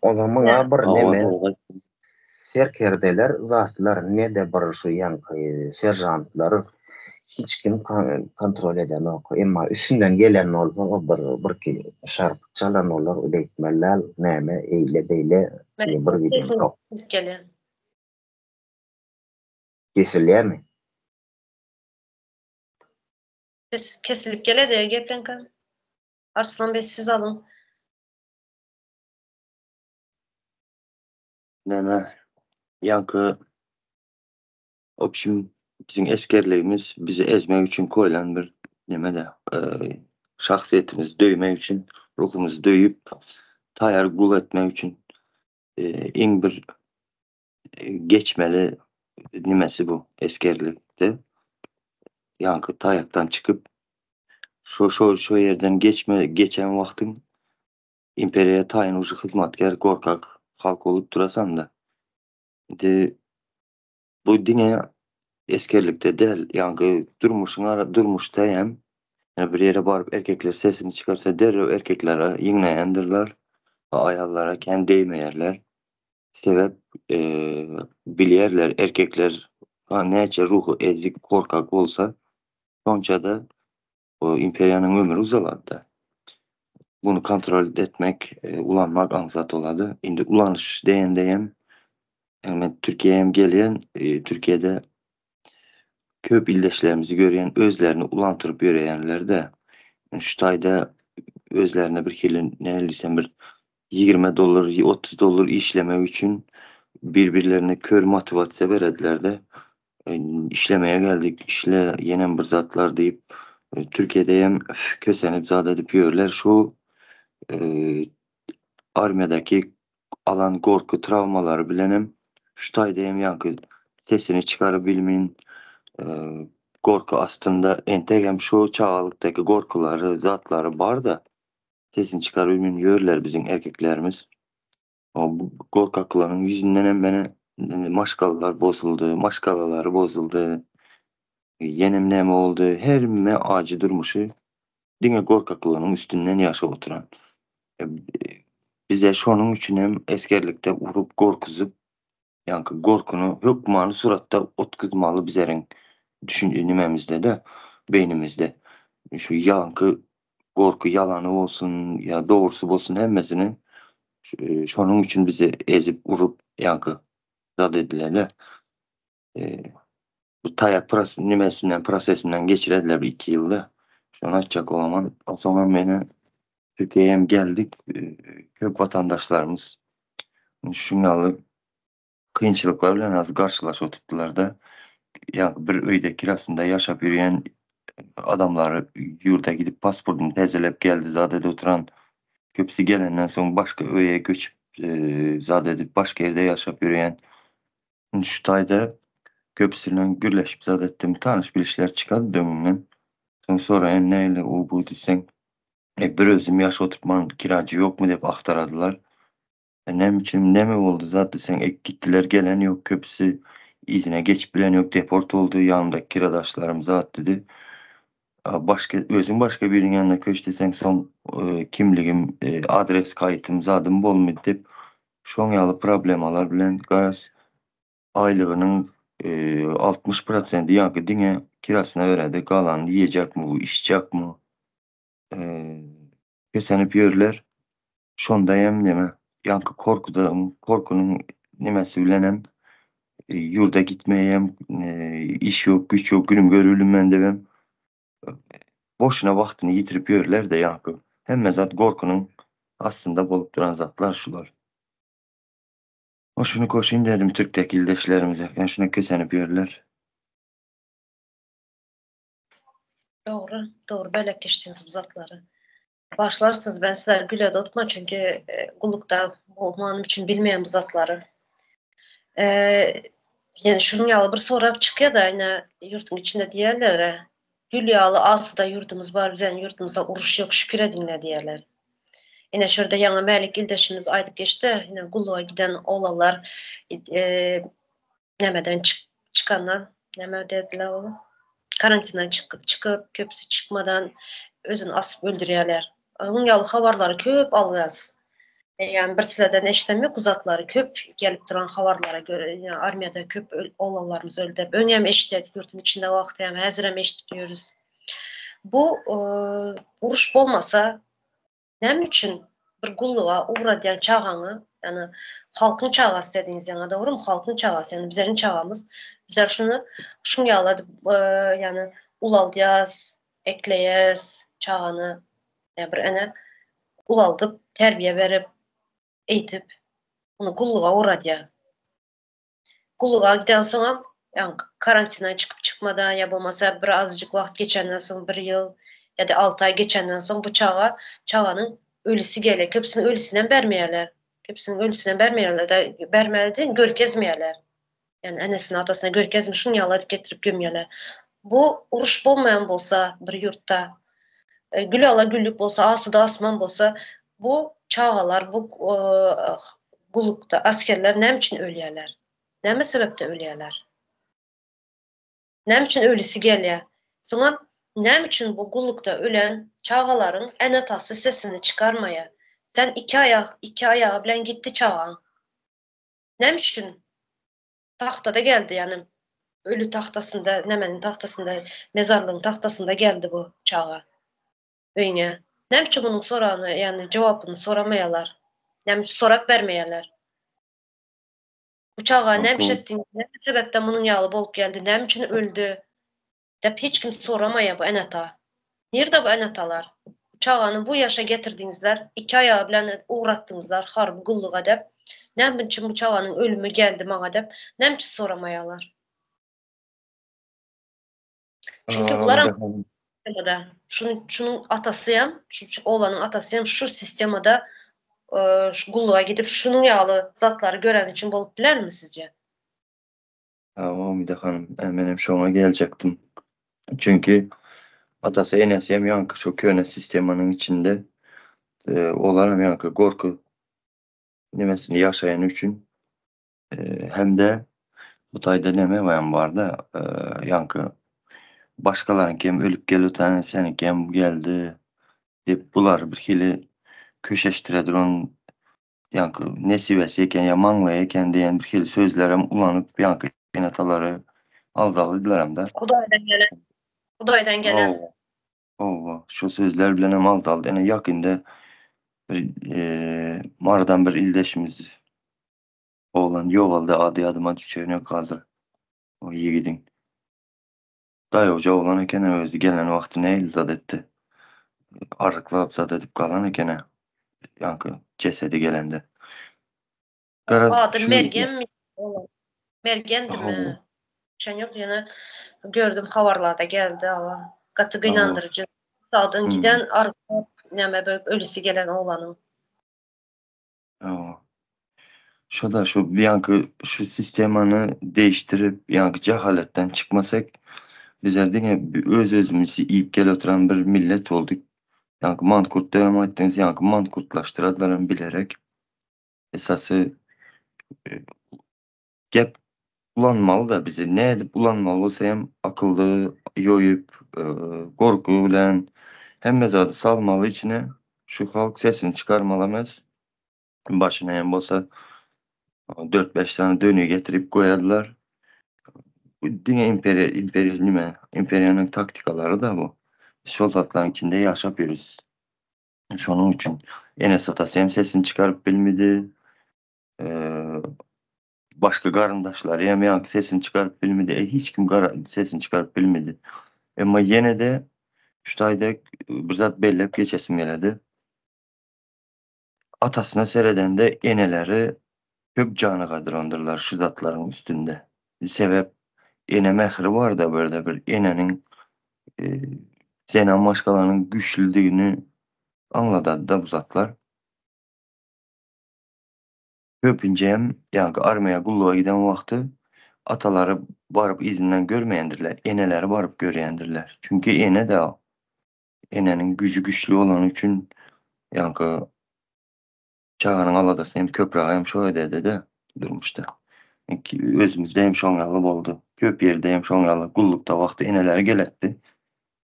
O zaman Ya. bir neme Awada serkerdeler, zatlar ne de bir şu yankı serjantlar hiç kim kontrol eden ok. Emma üstünden gelen olsa o bir ki şarp çalan olur ödeytmeler neme eyle beyle bir gidin yok. Gelin. Kesilýär mi? Kesilip gele de geplenkan. Arslan Bey siz alın. neme yankı opşim bizim eskerlerimiz bizi ezmek için koyulan bir neme de şahsiyetimizi döymek için ruhumuzu döyüp tayar gul etmek için en bir geçmeli nimesi bu eskerlikte. Yankı tayaktan çıkıp şu yerden geçen vaktin imperiye tayin ucu hizmetkar korkak halk olup durasan da de bu dine eskerlikte değil yankı durmuşta hem yani bir yere barıp erkekler sesini çıkarsa derrev erkeklere yinleyendirler ayallara kendi değmeyerler sebep biliyerler erkekler nece ruhu ezik korkak olsa sonuçta da o imperiyanın ömrü uzalandı. Bunu kontrol etmek, ulanmak ansat oladı. Indi ulanış deyendeyim. Yani Türkiye'ye gelen, Türkiye'de köp ildeşlerimizi göreyen, özlerini ulantırıp göreyenler de şu tayda özlerine bir kere ne lisem bir $20, $30 işleme için birbirlerine kör motivasyon verediler de işlemeye geldik, işle yenen bir zatlar deyip Türkiye'de hem kösenip zat edip yiyorlar. Şu armiyadaki alan korku travmaları bilenim şu taydayım yankı sesini çıkarabilmeyin korku aslında entegem şu çağalıktaki korkuları zatları var da sesini çıkarabilmeyin yörler bizim erkeklerimiz o bu korkakların yüzünden hem beni maşkalalar bozuldu maşkalaları bozuldu yenim neme oldu her me acı durmuşu dine korkaklığının üstünden yaşa oturan bize şonun için hem eskerlikte vurup korkuzup yankı korkunu hükmanı suratta otkuzmalı bizlerin düşüncemizde de beynimizde şu yankı korku yalanı olsun ya doğrusu olsun hemmesini şonun için bizi ezip vurup yankı zat ediler bu tayak prosesinden geçirediler bir 2 yılda şunu açacak olamam o zaman beni Türkiye'ye geldik kök vatandaşlarımız şunyalı kıyınçılıklarla nasıl karşılaşıp tuttular da yani bir öyde kirasında yaşap yürüyen adamlar yurda gidip pasportunu tezelep geldi zadede oturan köpsi gelenden sonra başka öye göçüp zadede başka yerde yaşap yürüyen şu tayda köpsüyle gürleşip zadettim tanış bilişler çıkardı dömümden sonra neyle o bu desen bir özüm yaş oturtmanın kiracı yok mu deyip aktaradılar ne biçim ne mi oldu zaten sen gittiler gelen yok köpüsü izine geçip bilen yok deport oldu yanımdaki kiradaşlarım zat dedi başka birinin yanına köç desen son kimligim adres kayıtım zadım bol mu deyip şonyalı problemalar bilen garaz aylığının 60% yankı dine kirasına veredi kalan yiyecek mi bu içecek mi kösenip yörler şonda yem deme yankı korkunun nimesi bilenem yurda gitmeyem iş yok güç yok günüm görülüm ben demem boşuna vaktini yitirip yörler de yankı hem zat korkunun aslında bolup duran zatlar şular o şunu koşayım dedim Türk'teki ildeşlerimize yani şuna kösenip yörler Doğru böyle geçtiniz bu zatları. Başlarsınız ben sizler güle tutma çünkü kullukta olmanım için bilmeyen bu zatları. Yani şunun yalı bir sorak çıkıyor da yine yurtun içinde diyorlar gül yağlı asıda yurdumuz var bizim yurtumuzda uruş yok şükür edinle diyorlar. Yine şurada yana Melik ildeşimiz aydıp geçti. Yine Gulluğa giden oğlanlar nemeden çıkandan neme dediler onu. Karantinden çıkıp köpüsü çıkmadan özünü asıp öldürüyorlar. Onun yalı havarları köp alıyaz. Yani bir silerden eşitemiyor uzatları köp gelip duran havarlara göre yani armiyada köp oğlanlarımız öldü. Önyem eşitledik yurtun içinde vakti yani hazırem eşitliyoruz. Bu uruş olmasa nem için bir gulluğa uğrayan çağanı yani halkın çağası dediğiniz yana doğru mu? Halkın çağası yani bizlerin çağımız. Bizler şunu yağladı yani ulaldıyaz, ekleyez çağanı yani bir ene ulaldıp terbiye verip eğitip onu gulluğa uğradı. Gulluğa giden sonra yani karantina çıkıp çıkmadan ya bulmasa birazcık vakit geçenden sonra bir yıl ya da 6 ay geçenden sonra bu çağanın ölüsü gelir. Köpsünün ölüsünden vermeyeler. Köpsünün ölüsünden vermeyeler de vermeden görkezmeyeler. Yani annesine atasına görkezmiş şunu yaladıp getirip gömüyorlar. Bu uruş olmayan bolsa bir yurtta gül ala güllük bolsa asuda asman bolsa bu çağalar bu gullukta askerler ne için ölüyorlar? Ne sebepte ölüyorlar? Ne için ölüsü geliyor? Sonra ne için bu gullukta ölen çağaların en atası sesini çıkarmaya? Sen iki ayağı bilen gitti çağan. Ne için? Tahtada geldi yani. Ölü tahtasında, Nemenin tahtasında, mezarlığın tahtasında geldi bu çağa. Öyle. Ne için bunun soranı yani cevabını soramayalar. Ne için sorak vermeyeler. Bu çağa ne için ettin? Ne sebepten bunun yağlı bolup geldi? Ne için öldü? Dep hiç kimse soramaya bu enata. Nerede bu enatalar? Bu çağanı bu yaşa getirdinizler. 2 ayağı bilen uğrattınızlar. Harbi gulluğa dep. Ne için bu çağanın ölümü geldi mağa dep. Ne için soramayalar? Çünkü bunlar sistemada, şunun atasıyam, şu oğlanın atasıyam, şu sistemada şu gulluğa gidip şunun yağlı zatları gören için bolup biler mi sizce? Tamam bir de hanım. Benim şuna gelecektim. Çünkü atası enesiyem yankı şu köne sistemanın içinde olaram yankı korku nemesini yaşayan üçün hem de bu tayda neme var da yankı başkalarının kem ölüp geliyor tane senin kem geldi deyip bular bir hili köşeştiredir onun yankı nesivesi eken ya manlayken diyen bir hili sözlerim ulanıp yankı enataları aldalıdılar hem de. Kudaydan gelen. Kudaydan gelen. Oo, oo, şu sözler bilen hem aldalı. Yani yakında bir, maradan bir ildeşimiz oğlan yovalda adı adıma düşeğine kaldı. O iyi gidin. Dayı hoca oğlan ekene özü gelen vakti ne ilzad etti. Arıklayıp zad edip kalan ekene. Yankı cesedi gelende. Garaz Adı şu Mergen mi? Oğlan. Mergendir mi? Şen yok yana gördüm havarlarda geldi ama katı inandırıcı. Sağdan giden arka neme böyle ölüsü gelen oğlanın. şu da şu bir yankı şu sistemanı değiştirip yankı cehaletten çıkmasak bizler de öz özümüzü yiyip gel oturan bir millet olduk. Yankı mankurt devam ettiğiniz yankı mankurtlaştırdılar bilerek esası gep bulanmalı da bizi ne edip bulanmalı olsa hem akıllı yoyup korku bilen hem mezadı salmalı içine şu halk sesini çıkarmalamaz başına hem olsa 4-5 tane dönüyor getirip koyarlar. Bu dünya imperyanın taktikaları da bu. Şu zatların içinde yaşapıyoruz. Şunun için Enes Atası hem sesini çıkarıp bilmedi. Başka karındaşlar hem sesini çıkarıp bilmedi. Hiç kim sesini çıkarıp bilmedi. Ama yine de şu tayda bir zat bellep geçesim geledi. Atasına sereden de eneleri köp canı kadrondurlar şu zatların üstünde. Sebep ene mehri var da böyle bir enenin Zeynep başkalarının güçlülüğünü anladı da bu zatlar. Köpünce hem yani armaya kulluğa giden vakti ataları varıp izinden görmeyendirler. Eneleri varıp göreyendirler. Çünkü ene de enenin gücü güçlü olan için yani çağanın aladasın hem köprağı hem şo edede de durmuşda. Özümüzde hem şoň ýaly boldy. Köp ýerde hem şoň ýaly gullukda wagty eneler geletdi.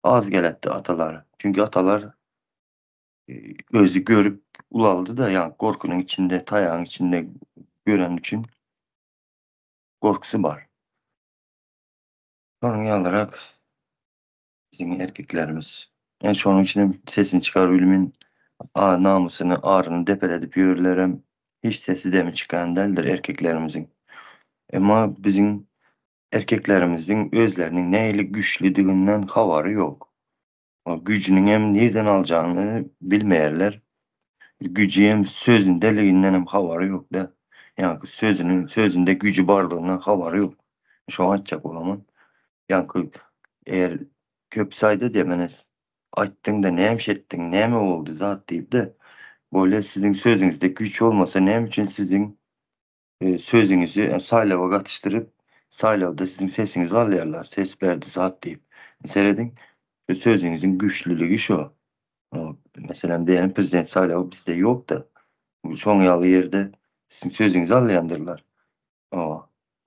Az geletdi atalary. Çünki atalar özü görüp ulaldy da ýa gorkunyň içinde, taýagyň içinde gören üçin gorkusy bar. Şonuň ýalyrak bizim erkeklerimiz. En şonuň içine sesini çıkar bilmin namusyny, aryny depeledip ýörler hem hiç sesi demi çıkan däldir erkeklerimizin. Emma bizim erkeklerimizin özlerinin näili güçlüdiginden habary ýok. O gücünün hem nerden alacağını bilmeýärler. Gücü hem sözündeliginden hem habary ýok da. Yani sözünde gücü barlygyndan habary ýok. Şoňa aýtjak bolamyn. Yani eğer köp sayda demenes aýtdyň da näme etdiň, näme boldy zat diýip de böyle sizin sözüňizde güç olmasa näme üçin sizin sözüňizi saýlawa gatışdyryp saýlawda sizin sesinizi alýarlar. Ses berdi zat diýip. Seredin sözüňizin güçlüligi şo. Meselem diýelim prezident saýlawy bizde ýok da. Bu şoň ýaly ýerde sizin sözüňizi alýandyrlar.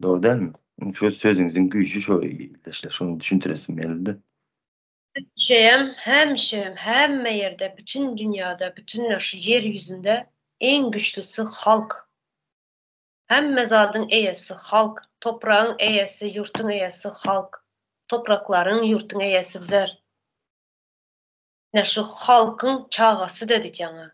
Doğru dälmi? Şu sözüňiziň güýçi şo ýeşle şonu düşüntiresim geldi. Hemme yerde, bütün dünyada, bütün şu yeryüzünde en güçlüsü halk. Hemme zadyň eýesi halk, toprağın eýesi, ýurtyň eýesi halk. Toprakların, ýurtyň eýesi bizler. Şu halkyň çağası dedik ýa-ni.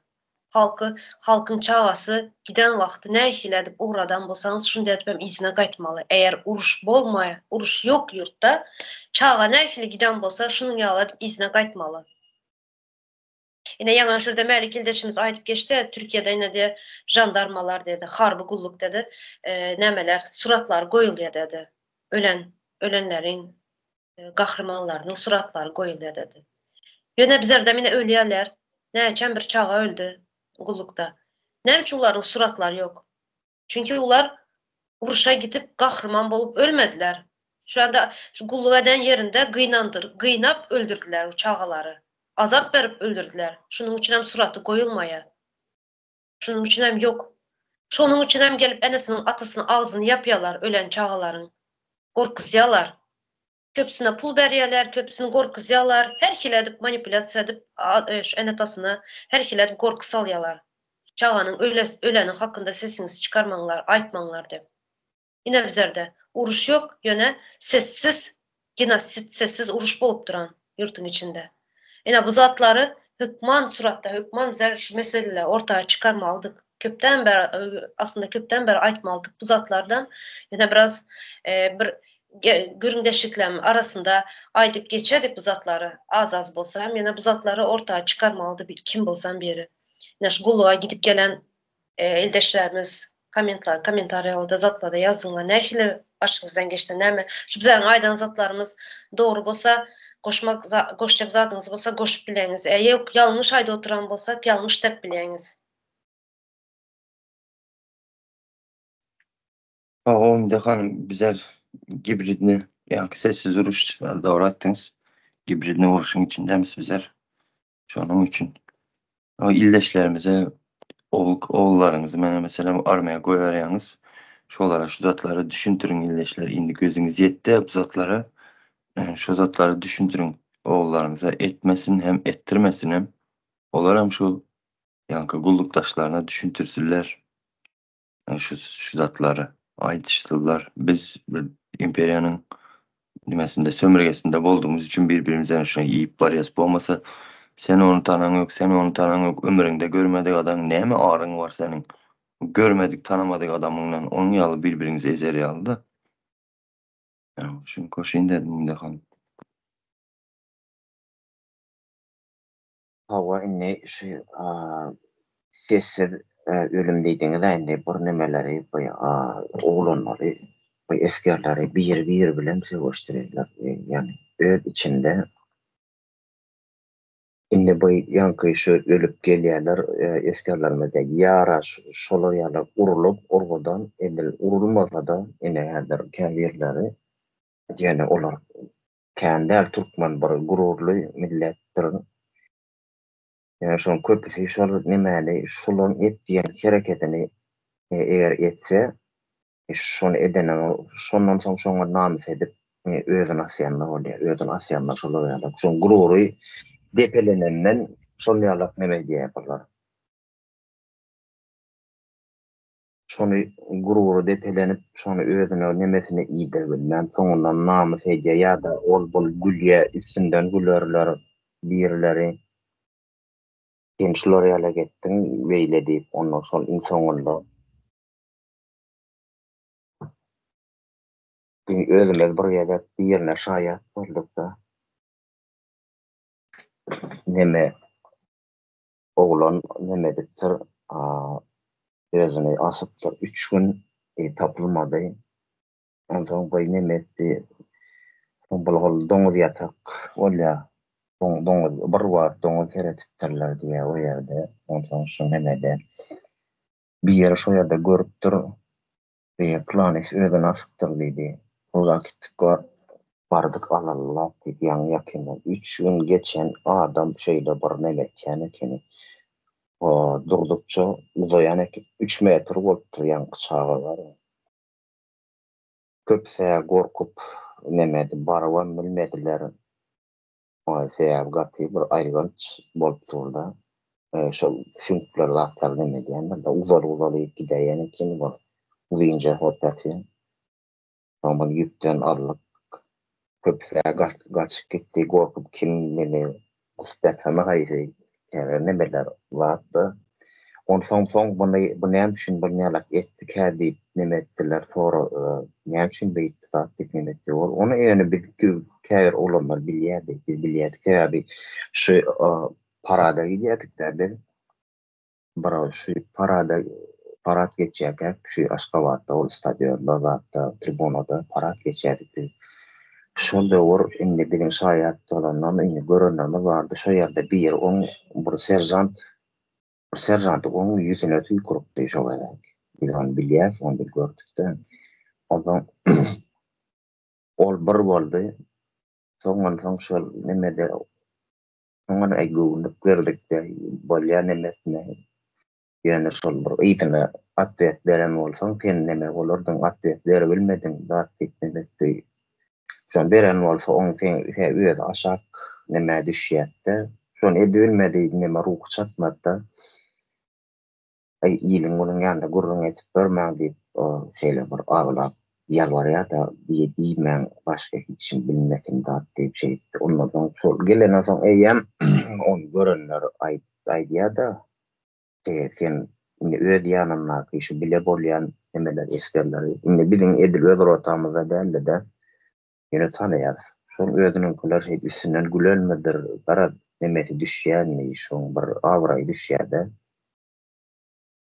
Halkyň çağası giden wagty näme edip uğradan bolsaňyz şunda etmem izine gaýtmaly. Eğer uruş bolmaýa, uruş ýok ýurtda, çağa näme giden bolsa şunuň ýaly edip izine gaýtmaly. Ine ýa-ni şurda Mälik ildeşimiz aýdyp geçdi, Türkiýede ine de jandarmalar dedi, harby gulluk dedi, nämeler, suratlar goýulýar dedi. Ölenleriň, gahrymanlarynyň suratlary goýulýar dedi. Ýöne bizlerde mine ölýärler. Näçen bir çağa öldü gullukda. Näme üçin olaryň suratlary ýok? Çünki ular uruşa gidip gahryman bolup ölmediler. Şu anda şu gulluk eden yerinde gıynap öldürdüler o çağalary. Azap berip öldürdüler. Şunun üçin hem suraty goýulmaýar. Şunun üçin hem ýok. Şonuň üçin hem gelip enesiniň atasynyň agzyny yapýarlar ölen çağalaryň. Gorkuzýarlar. Köpsüne pul berýärler, köpsüni gorkuzýarlar, herkile edip manipulasiýa edip şu enetasyna herkile edip gorku salýarlar. Çağanyň öleni hakynda sesinizi çıkarmaňlar, aýtmaňlar dep. Ine bizlerde uruş ýok, ýöne sessiz genosit, sessiz uruş bolup duran ýurtyň içinde. Ine bu zatlary hükman suratda, hükman bizler şu meseleler ortaya çıkarmalydyk. Köpden beri aýtmalydyk bu zatlardan. Ine biraz bir güründeşiklerim arasında aýdyp geçedik bu zatlary az bolsa hem ýene bu zatlary ortaya çıkarmalydy kim bolsam beri. Ýa şu gulluğa gidip gelen eldeşlerimiz komentariýalda zatlarda ýazyňlar nähili başyňyzdan geçdi näme şu bizäň aýdan zatlarymız dogry bolsa goşjak zadyňyz bolsa goşup bileňiz. Ýok ýalňyş aýda oturan bolsak ýalňyş dep bileňiz. Onda hanım bizler gibridini yani sessiz uruş doğru aýtdyňyz. Gibridini uruşun içindemiz bizler. Şonun için. O ildeşlerimize oğullarınızı mesela armaya goýarýaňyz. Şolara şu zatları düşüntürün ildeşler. Indi gözüňiz ýetdi bu zatlara. Şu zatları düşüntürün oğullarınıza etmesin hem ettirmesin hem. Olar hem şu yankı gullukdaşlarına düşüntürsünler. Yani şu zatları aýdyşdylar. Biz bir imperiýanyň nimesinde sömürgesinde bolduğumuz için birbirimizden şuna ýiyip barýas. Bolmasa sen onu tanan ýok, ömrüňde görmedik adam näme aryň bar seniň? Görmedik, tanamadyk adamyňdan onuň ýaly birbirinizi ezerýärdi. Yani şunu koşayım dedim bunda hanım. Hawa inni şu sessiz ölüm diýdiňiz indi bir nemeleri oğlanları eskerleri bir bilen sevişdirýärler. Yani öz içinde indi bu yankı şu ölüp gelýärler eskerlerimizde yara şolar ýaly urulup urgudan edil urulmasa da ine häzir käbirleri ýene olar kändäl Türkmen bir gururly milletdir. Yani şol köpüsi şol nemäli şolun etdiğin hareketini eger etse şonu edenen şondan soň şoňa namys edip özüni asýanlar bolýar. Özüni asýanlar şol ýaly. Şol gurury depelenenden şol ýaly neme diýerler. Şonu gururu depelenip şonu özüne nemesine iyidirbilmem soňundan namys edýär ýa-da ol bol gülýe üstünden gülerler birleri gençler ýaly getdiň beýle diýip ondan soň insanlar özümiz bir ýerde birine şaýat boldukda neme oglan nemedidir özüni asypdyr 3 gün tapylmady. Ondan soň nemedi bolgol doňuz ýatak bolýar. Doňuz bir var doňuz keretipdirler diýe o ýerde. Ondan soň nemede bir ýere şo ýerde görüpdir. Planex özüni asypdyr diýdi. O vakit bardyk alallar diýen ýakyny 3 gün geçen adam şeýle bir neme ekeni. O durdukça uzayan 3 metr bolupdyr ýankyçagy var. Köpse gorkup nemedi barwan bilmediler. O sebäp gaty bir aýrynç bolup durdy. Şol sünkler zatlar nemediýänler da uzar gidýän ekeni bar. Uzyňja hotaty. Ama ýükden alyp köpse gaçyp gitdi gorkup kim meni gustapma gaýry nemeler vardy. Ondan soň bu näme üçin bir näme etdik diýip neme etdiler. Sonra näme üçin beýtdik diýip etdi. Onu ýöne bir käýer olanlar bilýärdi. Biz bilýärdik käbir şu parada gidýärdik-de bir şu parad geçýärken şu Aşgabatda ol stadionda zatda tribunada parad geçýärdik. Şonda or indi bilen şaýat dolanlar indi görenler vardy. Şo ýerde bir bir sersant onun yüzüne tüykürüp diye şov ederek. Biz onu bilýär, onu gördükde. Ondan ol bir boldy. Soňdan şol nemede soňra eýgünip gördükde bolýan nemesine ýani şol bir ýygyna atwet beren bolsaň sen neme bolardyň atwet bere bilmediň zat etmekdi. Şol beren bolsa oň sen öýde aşak neme düşýärdi. Şol edilmedi neme ruh çatmakda. Ýylyň bonuň ýanynda gurrun etip bermäň diýip şeýle bir aglap ýalwarýar da diýmen başga hiç bilmedim da diýip şeýdi. Ondan soň şol gelenden soň eýem onu görenler aýdýar da sen öz ýanyndaky şu bile bolýan nemeler eskerleri biziň edil öz rotamyzda däldi de ýene tanýar. Şol özüniň kular şeýle üstünden gülelmedir, bara nemesi düşýärmi, şoň bir awray düşýärdi.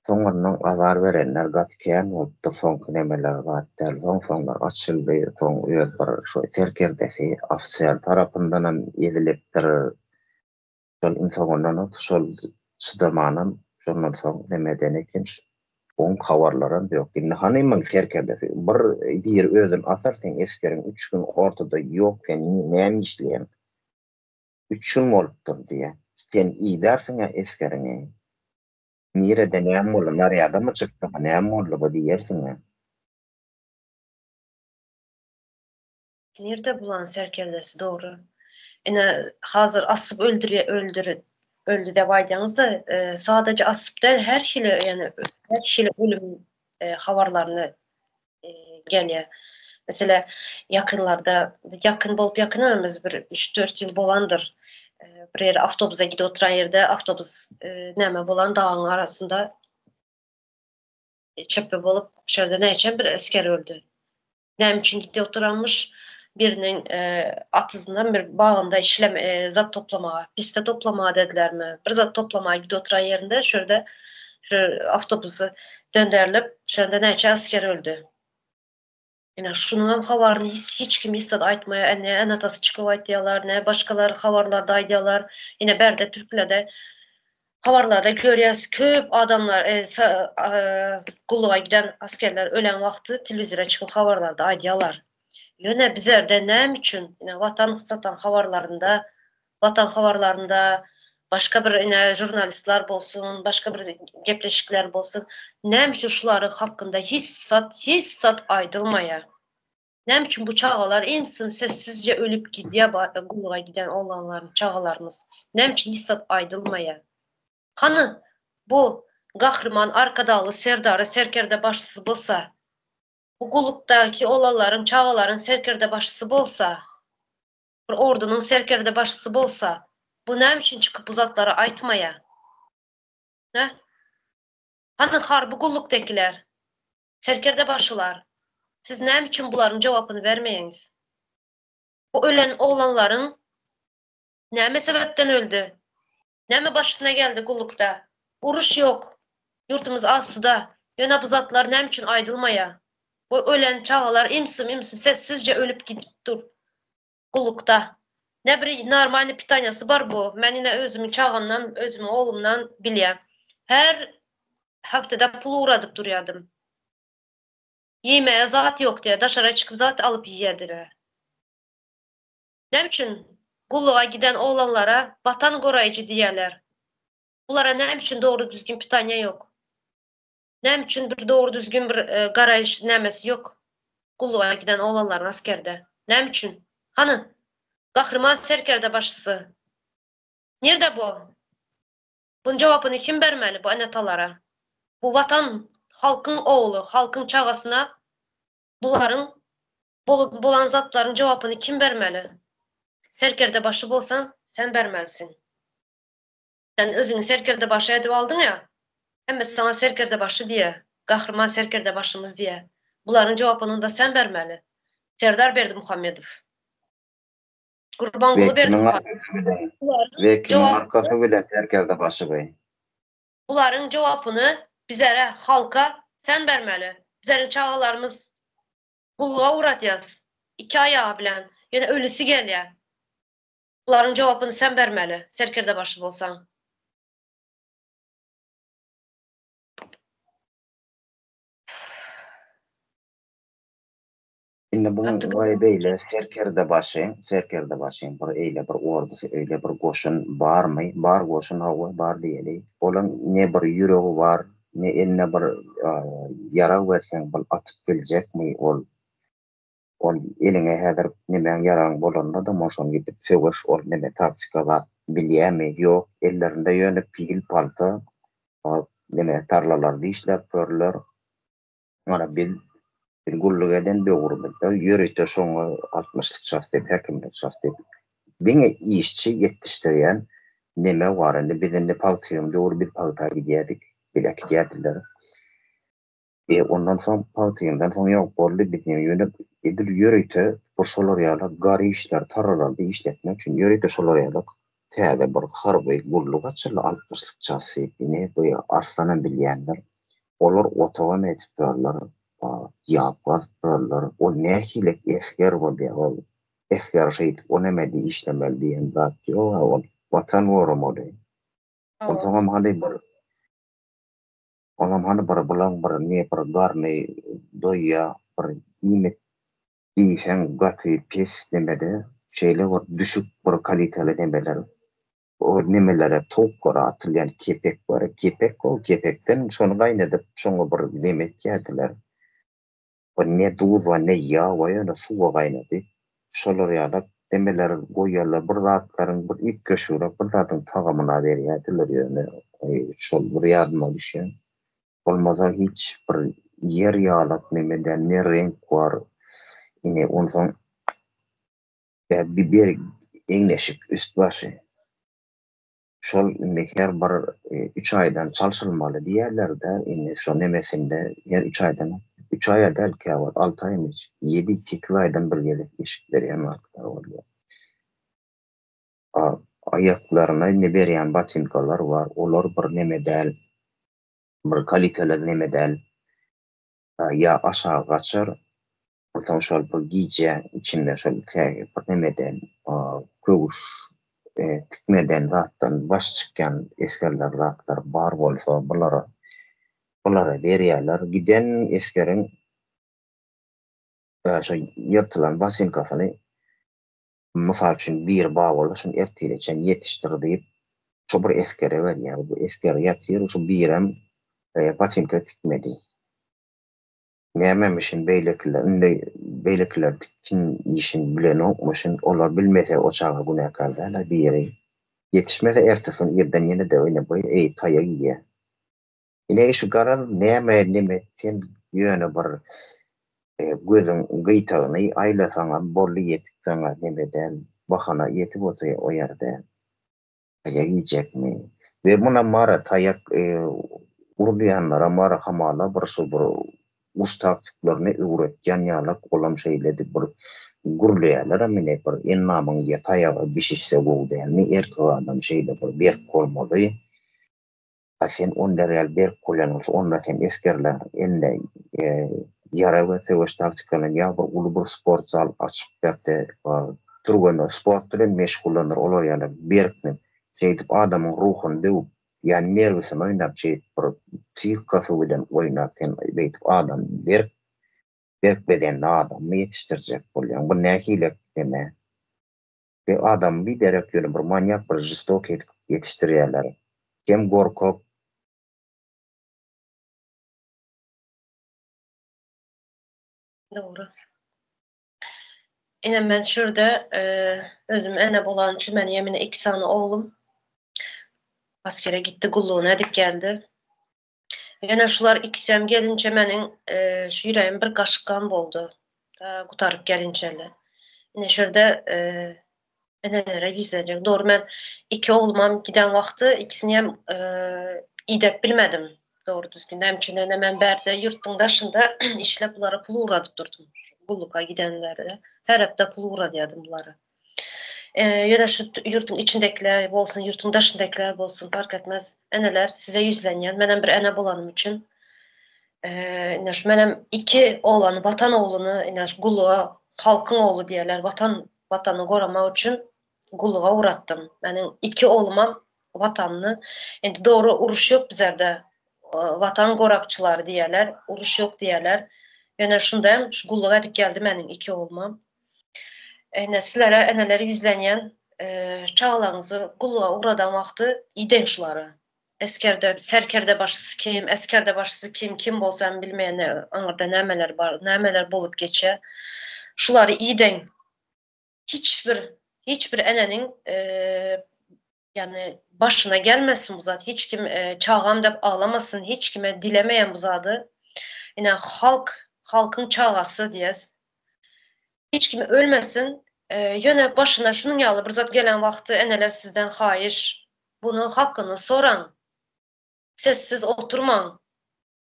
Soňradan azar berenler gatken bolupdy, soň nemeler gatdyr, soňlar açyldy, soň öz bir şu terkerdesi ofisiýal tarapyndan edilipdir. Şol insanlardan şol çydamanyň şondan soň nemeden eken oň habarlaran ýok. Indi hanyman terkerdesi bir özün asarsyň eskerin 3 gün ortada ýok, sen näme işleýän? 3 gün bolupdyr diýe. Sen iýdarsyň eskerini. Nirede näme boldy? Narýada mı çykdy? Näme boldy bu diýersiň? Nerede bulan serkeldesi doğru. Ene hazır asyp öldü dep aýdýaňyz da sadece asyp değil her kişi ölüm habarlaryny gelýär. Mesela yakın bolup yakınamız bir 3-4 ýyl bolandyr. Bir ýere awtobusa gidip oturan ýerde awtobus näme bolan dağın arasında çöpe bolup şerде näçe bir esker öldü. Näme üçin gidip oturanmış birinin atyzyndan bir bağında zat toplamağa, piste toplamağa dedilermi? Bir zat toplamağa gidip oturan yerinde şöyle avtobusu döndürilip şöyle näçe asker öldü. Ýa şunun habaryny hiç kim ýa aýtmaýar, ene atasy çykyp aýdýarlar, ne başgalar habarlarda aýdýarlar. Ýene berde türklerde habarlarda görýäs köp adamlar gulluğa giden askerler ölen wagty telewizora çykyp habarlarda aýdýarlar. Ýöne bizlerde näme üçin watan satan habarlarında başka bir jurnalistler bolsun, başka bir gepleşikler bolsun. Näme üçin şularyň hakkında hiç sat aýdylmaya? Näme üçin bu çağalar imsim sessizce ölüp gidýär, gulluğa giden oğlanlaryň çağalarymız. Näme üçin hiç sat aýdylmaya? Hany bu gahrman arkadaly serdary serkerde başçysy bolsa, bu gullukdaky oğlanlaryň çağalaryň serkerde başçysy bolsa, bir ordunyň serkerde başçysy bolsa, bu näme üçin çykyp bu zatlary aýtmaýa? Ne? Hany harby gullukdakiler, serkerde başçylar, siz näme üçin bularyň jogabyny bermeýäňiz? Bu ölen oğlanlaryň näme sebepden öldü? Näme başyna geldi gullukda? Uruş yok. Yurtumuz asuda. Ýöne bu zatlar näme üçin aýdylmaýa? Bu ölen çağalar imsim sessizce ölüp gidip dur gullukda. Ne bir normal pitanyası bar bu. Men ine özümün çağımdan, özümün oğlumdan bilýän. Her haftada pul uradyp durýardym. Yemeğe zat yok diye daşara çıkıp zat alıp yiyediler. Ne için gulluğa giden oğlanlara vatan korayıcı diýerler. Bulara ne için doğru düzgün pitanya yok. Ne için bir doğru düzgün bir garayış nemesi yok. Gulluğa giden oğlanların askerde. Ne için? Hani? Gahrman serkerde başçısı. Nerede bu? Bunun cevabını kim vermeli bu anetalara? Bu vatan halkın oğlu, halkın çağasına buların bolan zatların cevabını kim vermeli? Serkerde başı bolsan sen vermelisin. Sen özüňi serkerde başı edip aldın ya. Hem sana serkerde başı diye, gahrman serkerde başımız diye. Buların cevabını da sen vermeli. Serdar Berdimuhamedov. Gurbangulu Berdimuhamedov. Ve kimin arkası bile serkerde başı bey. Buların cevabını bizlere, halka sen vermeli. Bizlerin çağalarımız gulluğa uğratyaz. 2 ayağı bilen, yine ölüsü gelýär. Buların cevabını sen vermeli. Serkerde başı bolsan. Indi bu beýle serkerde başyň bir eýle bir ordusy, eýle bir goşun barmy? Bar goşun hawa bar diýeli. Olan ne bir ýüregi bar, ne eline bir yara bersen bol atyp geljekmi ol eline häzir nemeň yaraň bolanda da moşon gidip söwüş ol neme taksika zat bilýärmi? Ýok, ellerinde ýönüp pigil palta, neme tarlalarda işläp görler. Mana bir gulluq eden döwürde ýörekde şoňa 60-lyk ças dep, häkimlik ças dep. Biňe işçi ýetişdirýän neme bar indi bizinde paltyň döwür bir palta gidýärdik, bilek gidýärdiler. Ondan soň paltyňdan soň ýok boldy bizne ýönüp edil ýörekde bu şolar ýaly gary işler tarlalarda işletmek üçin ýörekde şolar ýaly täze bir harby gulluq açyl 60-lyk ças sepine bu arslana bilýänler. Olar otawa metiplerler. Yapar, o nähilek esker bolýar. Esker şeýit o nämedi işlemel diýen zat ýok, watan woramaly. Ondan hany bir bulan bir ne bir garny doýa bir imet işen gaty pes demede şeýle bir düşük bir kaliteli nemeler. O nemelere top gara atylýan kepek bar, kepekden şonu gaýnadyp şoňa bir nemet ýerdiler. O ne duz wa ne yağ wa ýa-da suwa gaýnady. Şolar ýaly demeler goýarlar bir zatlaryň bir ip köşürek bir zatyň tagamyna berýärdiler ýöne. Şol bir ýadyma düşýän. Bolmasa hiç bir yer ýalyk nemeden ne renk bar. Ine ondan bir eňleşik üst başy. Şol meher bir 3 aýdan çalşylmaly diýerler-de, ine şo nemesinde her 3 aýdan 3 ay belki 6 ay mı? 7-2 aydan bir gelip eşitler yanmaklar oluyor. Ayaklarına ne berýän batinkalar var. Olar bir nemedel, bir kaliteli nemedel. Ya aşağı kaçar. Ondan şol bir giyce içinde şol bir nemedel, köwüş tikmeden zatdan baş çykkan eskerler zatlar bar bolsa bulara berýärler. Giden eskeriň şo ýertilen basinkasyny mysal üçin bir baw bolsa şunu ertileçen ýetişdirdi. şu bir eskere var ya, bu eskere yatıyor, şu birem paçimka tikmedi. Nämemişin beýlekiler dikin işin bilen okmaşyn, olar bilmese o çağa günäkarda bir yere yetişmese ertesi yerden yine de oynamayı taya giye. Yine şu garan neme sen yöne bir gözün gıytağını aylasana borlu yetik sana nemeden bakana yetip olsa o yerde taya yiyecek mi? Ve buna mara tayak urlayanlara mara hamala bir su bir uç taktiklerini öğretken yalak olam şeyledi bir gurlayalara mine bir en namın diye tayağı bir şişse oldu yani erkek adam şeyle bir kolmadı. Sen onda real bir kullanılmış, onda sen eskerler elde yara ve seviş taktikanın ya bir ulu bir spor zal açıp yaptı. Turganda spor türü meşgullanır olur yani birikme şeydip adamın ruhunu dövüp yani nervüsünü oynap şey bir psikikası bilen oynarken beytip adam bir bedenli adamı yetiştirecek oluyor. Bu ne hile deme. Ve adam bir derek yönü bir manyak bir jistok yetiştiriyorlar. Hem korkup Doğru. Ine ben şurada özüm ene bolan için ben yemine 2 sene oğlum askere gitti, gulluğuna edip geldi. Yine şular ikisem gelince menin şu yüreğim bir kaşıkkan boldu. Da kutarıp gelinceyle. Yine şurada enelere yüzlenecek. Doğru ben 2 oğlumam giden vakti ikisini hem idep bilmedim. Doğru düzgün. Hemçinin hemen berde yurtun daşında işle bunlara pul uğradıp durdum. Gulluka gidenlerde. Her hafta pul uğradıydım bunlara. Ya da şu yurtun içindekiler olsun, yurtun dışındakiler olsun fark etmez. Eneler size yüzlenyen. Menem bir ene bolanım için. Menem 2 oğlanı, vatan oğlunu, gulluğa halkın oğlu diyeler. Vatanı korumak için gulluğa uğrattım. Benim 2 oğluma vatanını. Yani doğru uruş yok bizlerde. Vatan korakçılar diyeler. Uruş yok diyeler. Yani şundayım. Şu gulluğa edip geldi benim 2 oğluma. Sizlere eneleri yüzlenyen çağlarınızı gulluğa uğradan vakti iden şuları. Eskerde, serkerde başısı kim, eskerde başısı kim bolsan bilmeyene anırda nämeler bar, nämeler bolup geçe. Şuları iden hiçbir enenin yani başına gelmesin bu zat. Hiç kim çağam dep ağlamasın, hiç kime dilemeyen bu zadı. Yine halkın çağası diyez. Hiç kimi ölmesin. Yöne başına şunun yalı bir zat gelen vakti eneler sizden hayiş. Bunu hakkını soran. Sessiz oturman.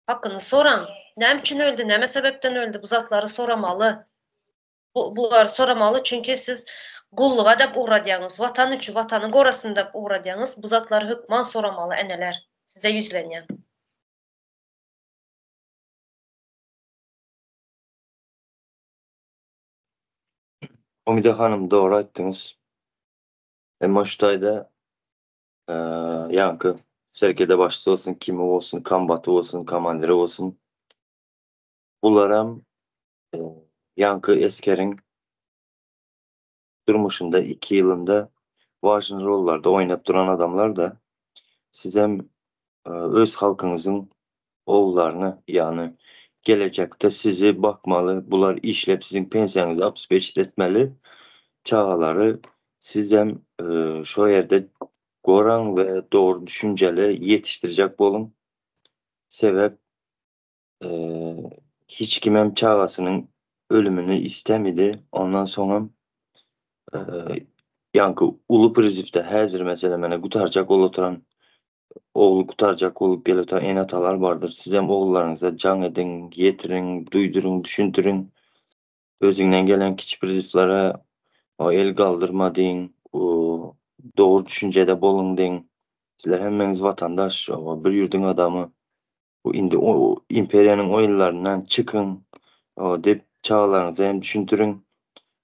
Hakkını soran. Ne için öldü, ne sebepten öldü? Bu zatları soramalı. Bunlar soramalı çünkü siz gulluğa da uğradığınız, vatan üçün, vatanı korasın da uğradığınız bu zatları hükman soramalı eneler. Size yüzlenyen. Umide Hanım doğru aytdınız. Emma şutayda yankı serkede başta olsun, kimi olsun, kambatı olsun, komandiri olsun. Bularam yankı eskerin durmuşunda 2 yılında vajin rollarda oynap duran adamlar da sizem öz halkınızın oğullarını yani gelecekte sizi bakmalı, bular işlep sizin pensiyanızı 65 etmeli çağaları sizem şu yerde goran ve doğru düşünceli yetiştirecek bolun. Sebep hiç kimem çağasının ölümünü istemedi. Ondan sonra yankı ulu prizifte hazır mesela mene gutaracak ol oturan oğlu gutaracak olup gel oturan en atalar vardır. Sizem oğullarınıza can edin, yetirin, duydurun, düşündürün. Özünden gelen kiçik priziflere o el kaldırma deyin, o doğru düşüncede bolun deyin. Sizler hemmeniz vatandaş, o bir yurdun adamı. Bu indi o imperiyanın oyunlarından çıkın. O dep çağlarınızı hem düşündürün.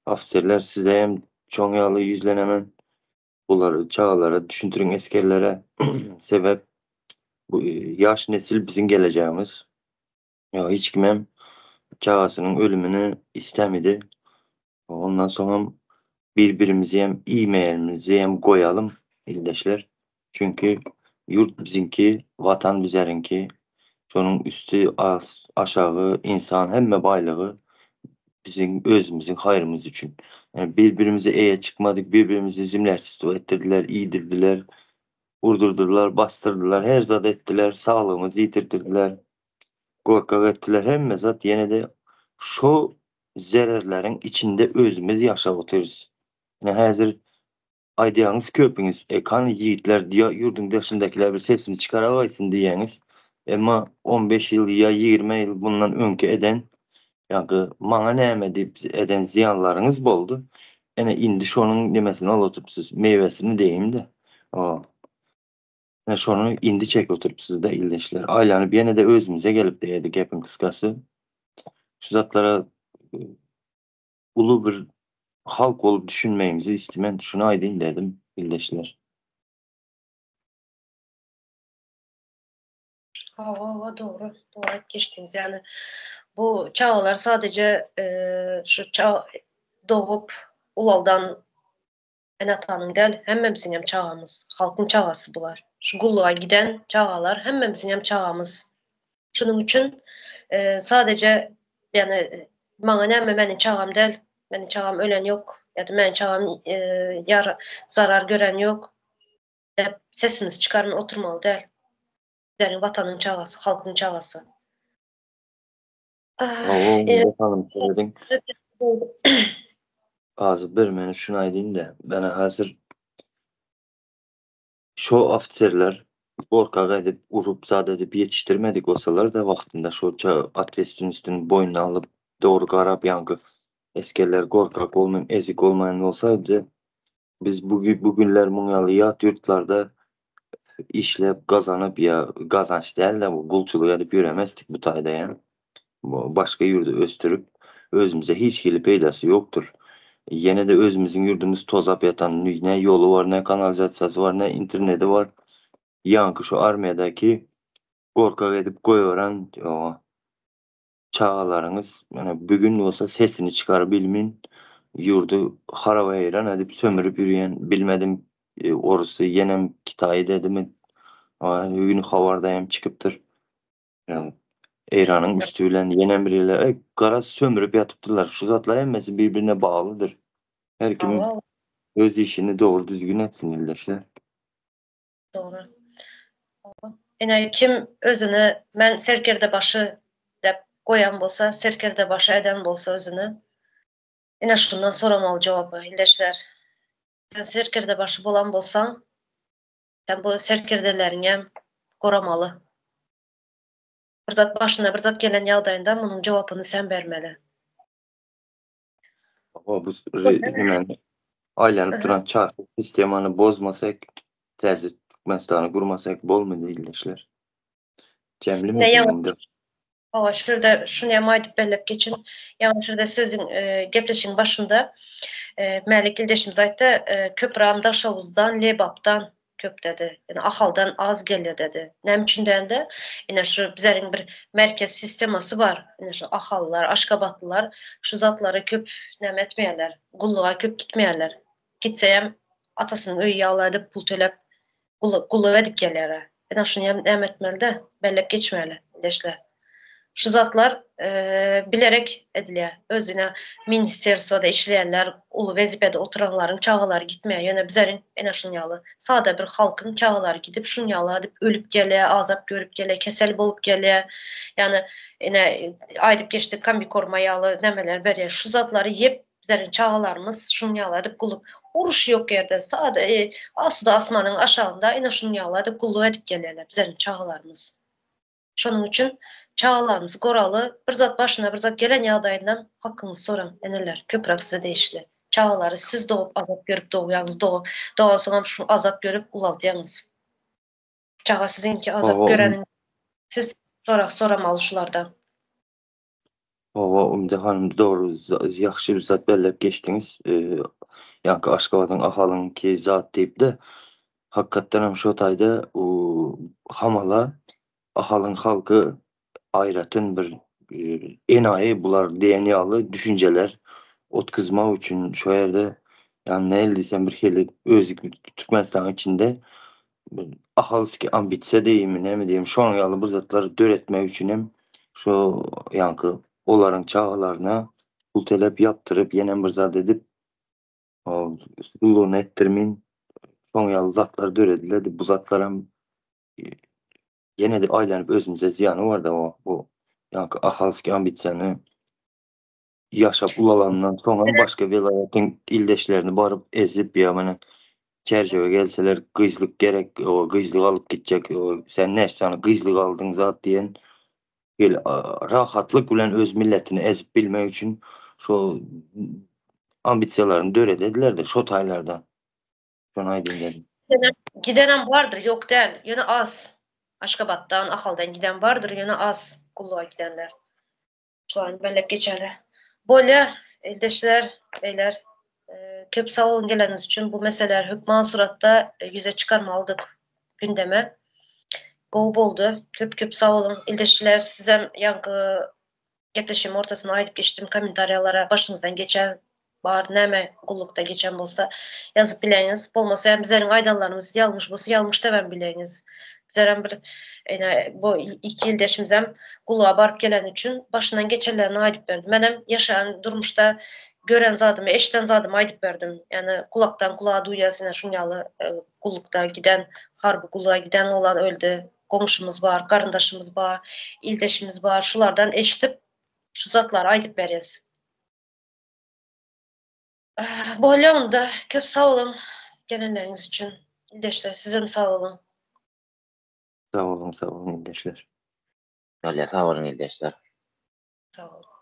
Afserler size hem çoğun yağlı yüzlenemen. Bunları çağlara düşündürün eskerlere. Sebep bu yaş nesil bizim geleceğimiz. Ya hiç kimem çağasının ölümünü istemedi. Ondan sonra birbirimizi hem iğmeyenimizi hem koyalım ildeşler. Çünkü yurt bizinki, vatan bizlerinki. Şonun üstü aşağı insan hemme baylığı bizim özümüzün hayrımız için. Yani birbirimize eğe çıkmadık, birbirimizi zimlersiz ettirdiler, iyidirdiler, vurdurdular, bastırdılar, her zat ettiler, sağlığımızı yitirdiler, korkak ettiler. Hemme zat yine de şu zererlerin içinde özümüz yaşap otururuz. Yani hazır aydiyağınız köpünüz, kan yiğitler diye yurdun dışındakiler bir sesini çıkaravaysın diyeniz. Ama 15 yıl ya 20 yıl bundan önkü eden yani mana näme eden ziyanlarınız boldu. Ene indi şonun nimesini alıp meyvesini deyim de. O. Yani şonu indi çek oturup da ildeşler. Aylanıp yine de özümüze gelip deyedik hepin kıskası. Şu zatlara ulu bir halk olup düşünmeyimizi istemen şunu aydın dedim ildeşler. Doğru. Doğru geçtiniz. Yani bu çağlar sadece şu çağ doğup ulaldan en atanın del hemmemizin hem çağımız. Halkın çağası bular. Şu gulluğa giden çağlar hemmemizin hem çağımız. Şunun için sadece yani bana näme benim çağım del, benim çağım ölen yok ya da benim çağım zarar gören yok. Hep sesimiz çıkarma oturmalı değil. Bizlerin vatanın çağası, halkın çağası. O E, bakalım söyledin. Ağzı vermeni şunu aydın da bana hazır şu ofitserler korkak edip urup zat edip yetiştirmedik olsalar da vaktinde şu atvestin üstünün boynuna alıp doğru karab yankı eskerler korkak olmayan ezik olmayan olsaydı biz bugünler munyalı yat yurtlarda işlep kazanıp ya kazanç değil de bu kulçuluk edip yüremezdik bu tayda yani. Bu başka yurdu östürüp özümüze hiç gelip eylası yoktur. Yine de özümüzün yurdumuz tozap yatan ne yolu var ne kanalizasyası var ne interneti var. Yankı şu armiyadaki korkak edip koyuyoran o çağalarınız yani bugün olsa sesini çıkar bilmin yurdu harava eyran edip sömürüp yürüyen bilmedim orası yenem kitayı dedi mi bugün havardayım çıkıptır yani eyranın üstüyle yenem biriyle garaz sömürüp yatıptırlar şu zatlar emmesi birbirine bağlıdır her kimin Hava öz işini doğru düzgün etsin ildeşler. doğru. Yani kim özünü ben serkerde başı dep koyan bolsa, serkerde başı eden bolsa özünü yine şundan soramalı cevabı ildeşler. Sen serkerde başı bolan bolsan, sen bu serkerdelerini koramalı. Bir zat başına bir zat gelen yağdayında bunun cevabını sen vermeli. O bu hemen aylanıp duran çarpı sistemanı bozmasak tezi Türkmenistan'ı kurmasak bolmadı ildeşler. Cemli Ne yan misin? Hava şurada şunu yamaydıp bellep geçin. Yani şurada sözün gepleşin başında Melik ildeşimiz aytdı köprağım Daşavuz'dan, Lebap'tan köp dedi. Yani ahaldan az geldi dedi. Nem üçünden de yine şu bizlerin bir merkez sisteması var. Yine şu ahallar, aşkabatlılar şu zatları köp nem etmeyeler. Gulluğa köp gitmeyeler. Gitseyem atasının öy yağlayıp pul tölep gulluğa edip gelere. Yine şunu nem etmeli de bellep geçmeyeli. İldeşler. Şu zatlar bilerek edilýär. Özüne ministerswada işleýänler, ulu wezipede oturanlaryň çağalary gitmeýär. Ýöne bizleriň ene şunýaly sada bir halkyň çağalary gidip şunýaly diýip ölüp gelýär, azap görüp gelýär, kesel bolup gelýär. Ýani ene aýdyp geçdik kambi kormaýaly nemeler berýär. Şu zatlary ýep bizleriň çağalarymız şunýaly diýip gulup uruş ýok ýerde sada asuda asmanyň aşagynda ene şunýaly diýip gulup edip gelýärler bizleriň çağalarymız. Şonuň üçin çağalarınız goralı, bir zat başına bir zat gelen yağdayından hakkınızı soran eneler, köprak size değişli. Çağaları siz doğup azap görüp doğuyanız doğan sonra şu azap görüp ulaltıyanız. Çağa sizinki azap görenin siz soramalı şulardan. Hanım doğru yaxşı bir zat bellep geçtiniz. Yankı Aşgabat'ın ahalın ki zat deyip de hakikaten hem şu tayda hamala ahalın halkı ayratın bir enayi bular DNA'lı düşünceler ot kızma için şu yerde yani ne eldiysen bir heli özlük Türkmenistan içinde ahalski ambitsiya deyimi, ne mi diyeyim, şoň ýaly bu zatları döretmek üçinem şu yankı olaryň çağlarına pul telep yaptırıp ýene bir zat edip uluny ettirmin şoň ýaly zatlar dörediler. Bu zatlaram ýene de aýlanyp özümize ziýany bar da bu yankı ahalski ambitsiýany ýaşap ulalandan soňra başga vilayatyň ildeşlerini baryp ezip ýa-ni çerjebe gelseler gyzlyk gerek, o gyzlyk alyp gitjek, o sen näçe gyzlyk aldyň zat diýen rahatlyk bilen öz milletini ezip bilmek üçin şo ambitsiýalaryny döredediler-de şo taýlarda. Şonu aýdym dedim. Gidenem vardır, yok değil. Yine az. Aşgabat'tan, Ahal'dan giden vardır, yine az. Kulluğa gidenler. Şu an belep geçerli. Böyle eldeşler, beyler, köp sağ olun geleniz için bu meseleler hükman suratta yüze çıkarmalıdık gündeme. Gov oldu. Köp sağ olun. Eldeşler size yankı gepleşim ortasına ayıp geçtim komentaryalara başınızdan geçen var, näme kullukta geçen bolsa yazıp bileniz. Bolmasa hem bizlerin aydallarımız yanlış bolsa yanlış da ben bileniz. Bizlerin bir bu iki ildeşimiz hem kulluğa barıp gelen üçün başından geçenlerini ayıp verdim. Ben hem yaşayan durmuşta gören zadım, eşten zadım ayıp verdim. Yani kulaktan kulağa duyasına şunyalı kullukta giden, harbi kulluğa giden olan öldü. Komşumuz var, karındaşımız var, ildeşimiz var. Şulardan eşitip şu zatlar ayıp veririz. Böyle onda köp sağ olun gelenleriniz için. İldeşler size sağ olun. Sağ olun ildeşler. Öyle sağ olun ildeşler. Sağ olun.